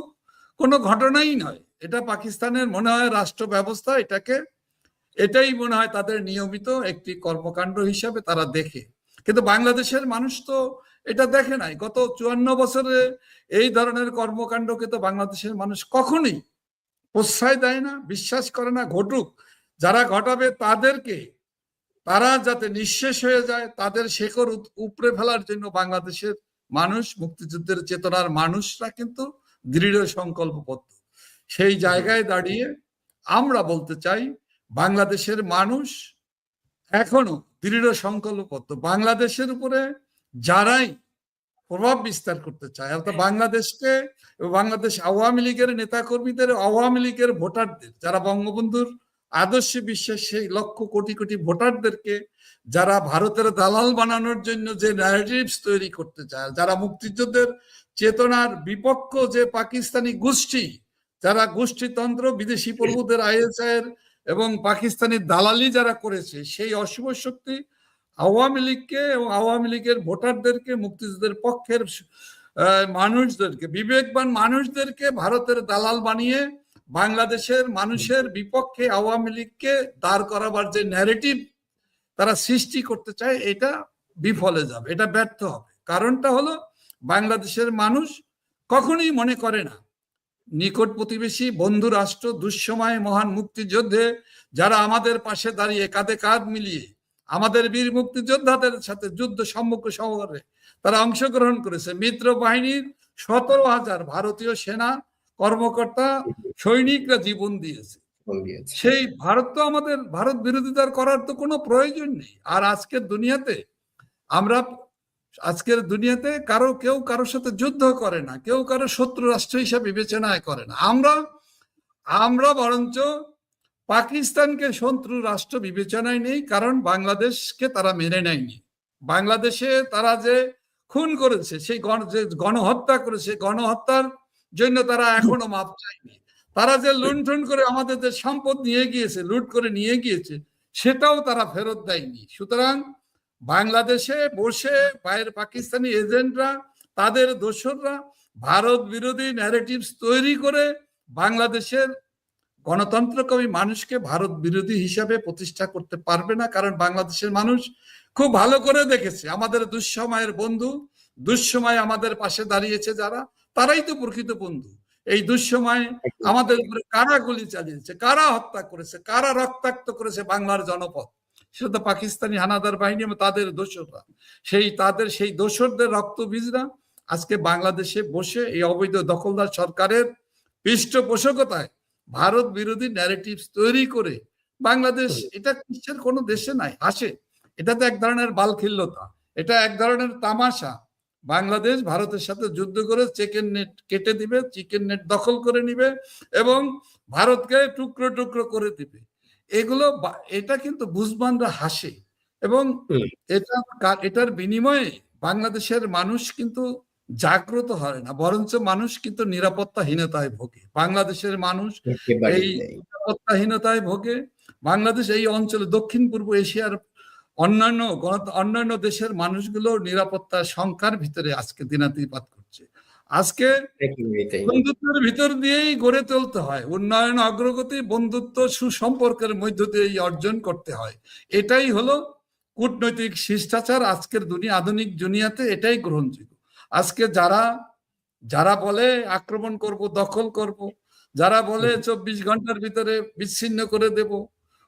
কোনো ঘটনাই নয়। এটা পাকিস্তানের মনে হয় রাষ্ট্র ব্যবস্থা এটাই মনে হয় তাদের নিয়মিত একটি কর্মকাণ্ড হিসাবে তারা দেখে, কিন্তু বাংলাদেশের মানুষ তো এটা দেখে নাই। গত 54 বছরে এই ধরনের কর্মকাণ্ডকে তো বাংলাদেশের মানুষ কখনোই প্রশ্রয় দেয় না, বিশ্বাস করে না। ঘটুক, যারা ঘটাবে তারা যাতে নিঃশেষ হয়ে যায়, তাদের শেকড় উপড়ে ফেলার জন্য বাংলাদেশের মানুষ, মুক্তিযুদ্ধের চেতনার মানুষরা কিন্তু দৃঢ় সংকল্পবদ্ধ। সেই জায়গায় দাঁড়িয়ে আমরা বলতে চাই, বাংলাদেশের মানুষ এখনো দৃঢ় সংকল্পবদ্ধ। বাংলাদেশের উপরে যারাই প্রভাব বিস্তার করতে চায়, অর্থাৎ বাংলাদেশকে, বাংলাদেশ আওয়ামী লীগের নেতাকর্মীদের, আওয়ামী লীগের ভোটারদের, যারা বঙ্গবন্ধুর আদর্শে বিশ্বাস, সেই লক্ষ কোটি কোটি ভোটারদেরকে যারা ভারতের দালাল বানানোর জন্য যে ন্যারেটিভস তৈরি করতে চায়, যারা মুক্তিযুদ্ধের চেতনার বিপক্ষ যে পাকিস্তানি গোষ্ঠী, যারা গোষ্ঠীতন্ত্র, বিদেশি প্রভুদের, আইএসআইয়ের এবং পাকিস্তানি দালালি যারা করেছে, সেই অশুভ শক্তি আওয়ামী লীগকে এবং আওয়ামী লীগের ভোটারদেরকে, মুক্তিযুদ্ধের পক্ষের মানুষদেরকে, বিবেকবান মানুষদেরকে ভারতের দালাল বানিয়ে বাংলাদেশের মানুষের বিপক্ষে আওয়ামী লীগকে দাঁড় করাবার যে ন্যারেটিভ তারা সৃষ্টি করতে চায়, এটা বিফলে যাবে, এটা ব্যর্থ হবে। কারণটা হলো, বাংলাদেশের মানুষ কখনোই মনে করে না নিকট প্রতিবেশী বন্ধু রাষ্ট্র, দুঃসময়ে মহান মুক্তিযুদ্ধে যারা আমাদের পাশে দাঁড়িয়ে কাঁধে কাঁধ মিলিয়ে আমাদের বীর মুক্তিযোদ্ধাদের সাথে যুদ্ধ সম্মুখ শহরে তারা অংশগ্রহণ করেছে। মিত্র বাহিনীর 17,000 ভারতীয় সেনা কর্মকর্তা, সৈনিকরা জীবন দিয়েছে। সেই ভারত তো আমাদের, ভারত বিরোধিতার করার তো কোনো প্রয়োজন নেই। আর আজকের দুনিয়াতে কেউ কারোর সাথে যুদ্ধ করে না, কেউ কারো শত্রু রাষ্ট্র হিসাবে বিবেচনায় করে না। আমরা বরঞ্চ পাকিস্তানকে শত্রু রাষ্ট্র বিবেচনায় নেই, কারণ বাংলাদেশকে তারা মেনে নেয়নি। বাংলাদেশে তারা যে খুন করেছে, সেই গণহত্যা করেছে, গণহত্যার জন্য তারা এখনো মাপ চায়নি। তারা যে লুণ্ঠন করে আমাদের যে সম্পদ নিয়ে গিয়েছে, লুট করে নিয়ে গিয়েছে, সেটাও তারা ফেরত দেয়নি। সুতরাং বাংলাদেশে বসে বাইরের পাকিস্তানি এজেন্টরা, তাদের দোসররা ভারত বিরোধী ন্যারেটিভস তৈরি করে বাংলাদেশের গণতন্ত্রকামী মানুষকে ভারত বিরোধী হিসাবে প্রতিষ্ঠা করতে পারবে না। কারণ বাংলাদেশের মানুষ খুব ভালো করে দেখেছে, আমাদের দুঃসময়ের বন্ধু, দুঃসময় আমাদের পাশে দাঁড়িয়েছে যারা, তারাই তো প্রকৃত বন্ধু। এই দুঃসময়ে আমাদের উপরে কারা গুলি চালিয়েছে, কারা হত্যা করেছে, কারা রক্তাক্ত করেছে বাংলার জনপদ, সেটা তো পাকিস্তানি হানাদার বাহিনী এবং তাদের দোসররা। সেই দোসরদের রক্তবীজরা আজকে বাংলাদেশে বসে এই অবৈধ দখলদার সরকারের পৃষ্ঠপোষকতায় ভারত বিরোধী ন্যারেটিভস তৈরি করে বাংলাদেশ, এটা বিশ্বের কোনো দেশে নাই আসে। এটা তো এক ধরনের বালখিল্যতা, এটা এক ধরনের তামাশা। বাংলাদেশ ভারতের সাথে যুদ্ধ করে চিকেন নেট কেটে দিবে, চিকেন নেট দখল করে নিবে এবং ভারতকে টুকরো টুকরো করে দিবে। এটা কিন্তু বুঝবানরা হাসে এবং এটার বিনিময়ে বাংলাদেশের মানুষ কিন্তু জাগ্রত হয় না, বরঞ্চ মানুষ কিন্তু নিরাপত্তাহীনতায় ভোগে। বাংলাদেশের মানুষ এই নিরাপত্তাহীনতায় ভোগে। বাংলাদেশ এই অঞ্চলে, দক্ষিণ পূর্ব এশিয়ার অন্যান্য দেশের মানুষগুলো নিরাপত্তার শঙ্কার ভিতরে আজকে দিনাতিপাত করছে। আজকে বন্ধুত্বের ভিতর দিয়েই গড়ে তুলতে হয় উন্নয়ন, অগ্রগতি, বন্ধুত্ব, সুসম্পর্কের মধ্য দিয়েই অর্জন করতে হয়। এটাই হলো কূটনৈতিক শিষ্টাচার। আজকের আধুনিক দুনিয়াতে এটাই গ্রহণযোগ্য। আজকে যারা বলে আক্রমণ করব, দখল করব, যারা বলে 24 ঘন্টার ভিতরে বিচ্ছিন্ন করে দেব,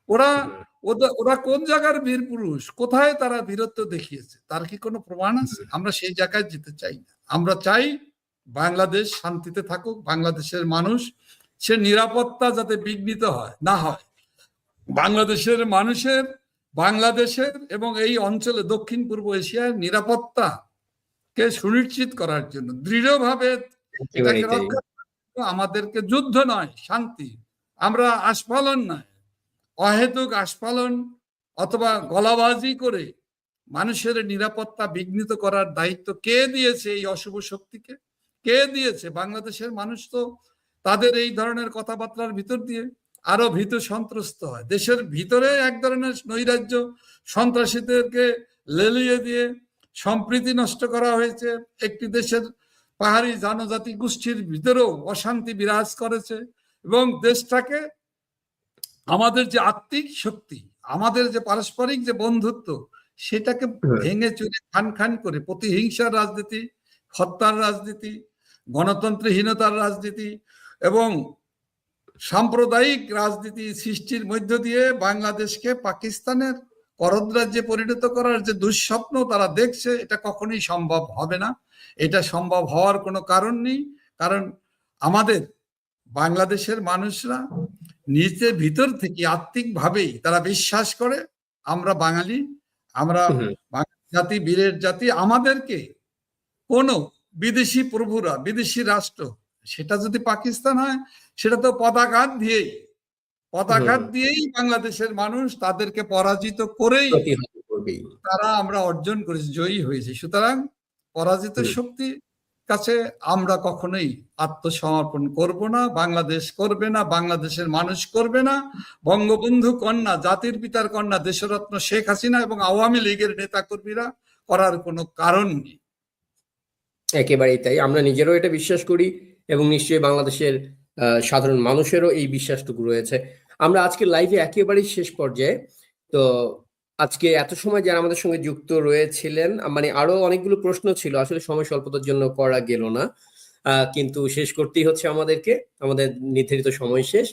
ওরা কোন জায়গার বীর পুরুষ, কোথায় তারা বীরত্ব দেখিয়েছে, তার কি কোনো প্রমাণ আছে? আমরা সেই জায়গায় যেতে চাই না। আমরা চাই বাংলাদেশ শান্তিতে থাকুক, বাংলাদেশের মানুষ সে নিরাপত্তা যাতে বিঘ্নিত না হয়। বাংলাদেশের এবং এই অঞ্চলে দক্ষিণ পূর্ব এশিয়ার নিরাপত্তা কে সুনিশ্চিত করার জন্য দৃঢ়ভাবে এটাকে রক্ষা আমাদেরকে যুদ্ধ নয়, শান্তি। আমরা আস্ফালন নয়, অহেতুক আস্ফালন অথবা গলাবাজি করে মানুষের নিরাপত্তা বিঘ্নিত করার দায়িত্ব কে দিয়েছে? এই অশুভ শক্তিকে কে দিয়েছে? বাংলাদেশের মানুষ তো তাদের এই ধরনের কথাবার্তার ভিতর দিয়ে আরো ভীত সন্ত্রস্ত হয়। দেশের ভিতরে এক ধরনের নৈরাজ্য, সন্ত্রাসীদেরকে লেলিয়ে দিয়ে সম্প্রীতি নষ্ট করা হয়েছে। একটি দেশের পাহাড়ি জনজাতি গোষ্ঠীর ভিতরেও অশান্তি বিরাজ করেছে এবং দেশটাকে, আমাদের যে আত্মিক শক্তি, আমাদের যে পারস্পরিক যে বন্ধুত্ব, সেটাকে ভেঙে চুরে খান খান করে প্রতিহিংসার রাজনীতি, হত্যার রাজনীতি, গণতন্ত্রহীনতার রাজনীতি এবং সাম্প্রদায়িক রাজনীতি সৃষ্টির মধ্য দিয়ে বাংলাদেশকে পাকিস্তানের করদরাজ্যে পরিণত করার যে দুঃস্বপ্ন তারা দেখছে, এটা কখনোই সম্ভব হবে না। এটা সম্ভব হওয়ার কোনো কারণ নেই। কারণ আমাদের বাংলাদেশের মানুষরা নিজের ভিতর থেকে আত্মিকভাবেই তারা বিশ্বাস করে আমরা বাঙালি, আমরা জাতি, বীরের জাতি। আমাদেরকে কোনো বিদেশি প্রভুরা, বিদেশি রাষ্ট্র, সেটা যদি পাকিস্তান হয়, সেটা তো পদাঘাত দিয়েই বাংলাদেশের মানুষ তাদেরকে পরাজিত করেই তারা আমরা অর্জন করেছি, জয়ী হয়েছে। সুতরাং পরাজিত শক্তি কাছে আমরা কখনোই আত্মসমর্পণ করব না, বাংলাদেশ করবে না, বাংলাদেশের মানুষ করবে না। বঙ্গবন্ধু কন্যা, জাতির পিতার কন্যা দেশরত্ন শেখ হাসিনা এবং আওয়ামী লীগের নেতাকর্মীরা করার কোনো কারণ নেই। একেবারেই তাই, আমরা নিজেরাও এটা বিশ্বাস করি এবং নিশ্চয়ই বাংলাদেশের সাধারণ মানুষেরও এই বিশ্বাসটুকু রয়েছে। আমরা আজকে লাইভে একেবারেই শেষ পর্যায়ে। তো আজকে এত সময় যারা আমাদের সঙ্গে যুক্ত রয়েছিলেন, মানে আরো অনেকগুলো প্রশ্ন ছিল, আসলে সময় স্বল্পতার জন্য করা গেল না, কিন্তু শেষ করতেই হচ্ছে আমাদেরকে, আমাদের নির্ধারিত সময় শেষ।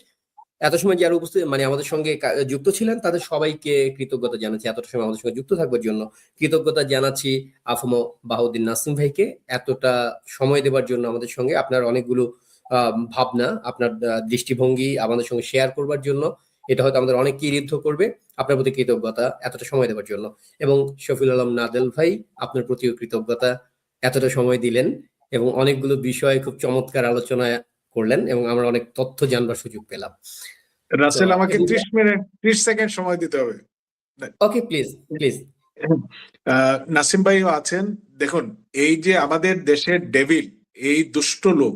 এত সময় যারা উপস্থিত মানে আমাদের সঙ্গে যুক্ত ছিলেন তাদের সবাইকে কৃতজ্ঞতা জানাচ্ছি, এতটা সময় আমাদের সঙ্গে যুক্ত থাকবার জন্য কৃতজ্ঞতা জানাচ্ছি আফম বাহাউদ্দিন নাসিম ভাইকে, এতটা সময় দেওয়ার জন্য আমাদের সঙ্গে, আপনার অনেকগুলো ভাবনা, আপনার দৃষ্টিভঙ্গি আমাদের সঙ্গে শেয়ার করবার জন্য। এটা হয়তো আমাদের অনেককে ঋদ্ধ করবে। আপনার প্রতি কৃতজ্ঞতা এতটা সময় দেওয়ার জন্য। এবং শফিউল আলম নাদেল ভাই, আপনার প্রতিও কৃতজ্ঞতা, এতটা সময় দিলেন এবং অনেকগুলো বিষয় খুব চমৎকার আলোচনা করলেন এবং আমরা অনেক তথ্য জানবার সুযোগ পেলাম। রাসেল, আমাকে 30 সেকেন্ড সময় দিতে হবে। ওকে, প্লিজ প্লিজ। নাসিম ভাইও আছেন। দেখুন, এই যে আমাদের দেশের ডেভিল, এই দুষ্ট লোক,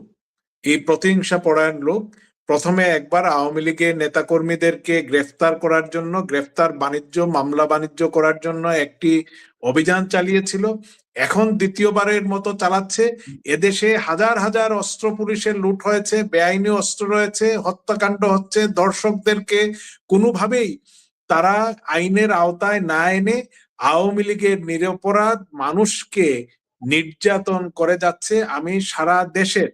এই প্রতিহিংসা পরায়ণ লোক প্রথমে একবার আওয়ামী লীগের নেতাকর্মীদেরকে গ্রেফতার করার জন্য, গ্রেফতার বাণিজ্য, মামলা বাণিজ্য করার জন্য একটি অভিযান চালিয়েছিল। এখন দ্বিতীয়বারের মতো চালাচ্ছে। এদেশে হাজার হাজার অস্ত্র পুলিশের লুট হয়েছে, বেআইনি অস্ত্র রয়েছে, হত্যাকাণ্ড হচ্ছে। দর্শকদেরকে কোনোভাবেই তারা আইনের আওতায় না এনে আওয়ামী লীগের নিরপরাধ মানুষকে নির্যাতন করে যাচ্ছে। আমি সারা দেশে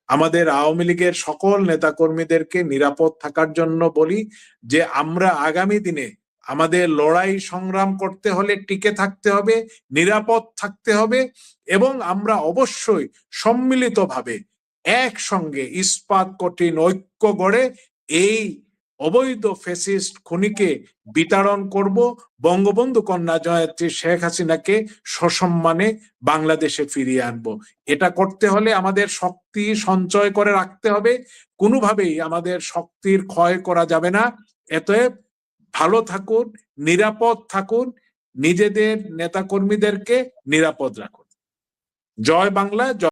আমাদের আওয়ামী লীগের সকল নেতাকর্মীদেরকে নিরাপদ থাকার জন্য বলি যে আমরা আগামী দিনে আমাদের লড়াই সংগ্রাম করতে হলে টিকে থাকতে হবে, নিরাপদ থাকতে হবে এবং আমরা অবশ্যই সম্মিলিতভাবে একসঙ্গে ইস্পাত কঠিন ঐক্য গড়ে এই অবৈধ ফ্যাসিস্ট খুনিকে বিতাড়ন করব। বঙ্গবন্ধু কন্যা জয়ত্রী শেখ হাসিনাকে সসম্মানে বাংলাদেশে ফিরিয়ে আনবো। এটা করতে হলে আমাদের শক্তি সঞ্চয় করে রাখতে হবে, কোনোভাবেই আমাদের শক্তির ক্ষয় করা যাবে না। এতএব ভালো থাকুন, নিরাপদ থাকুন, নিজেদের নেতাকর্মীদেরকে নিরাপদ রাখুন। জয় বাংলা।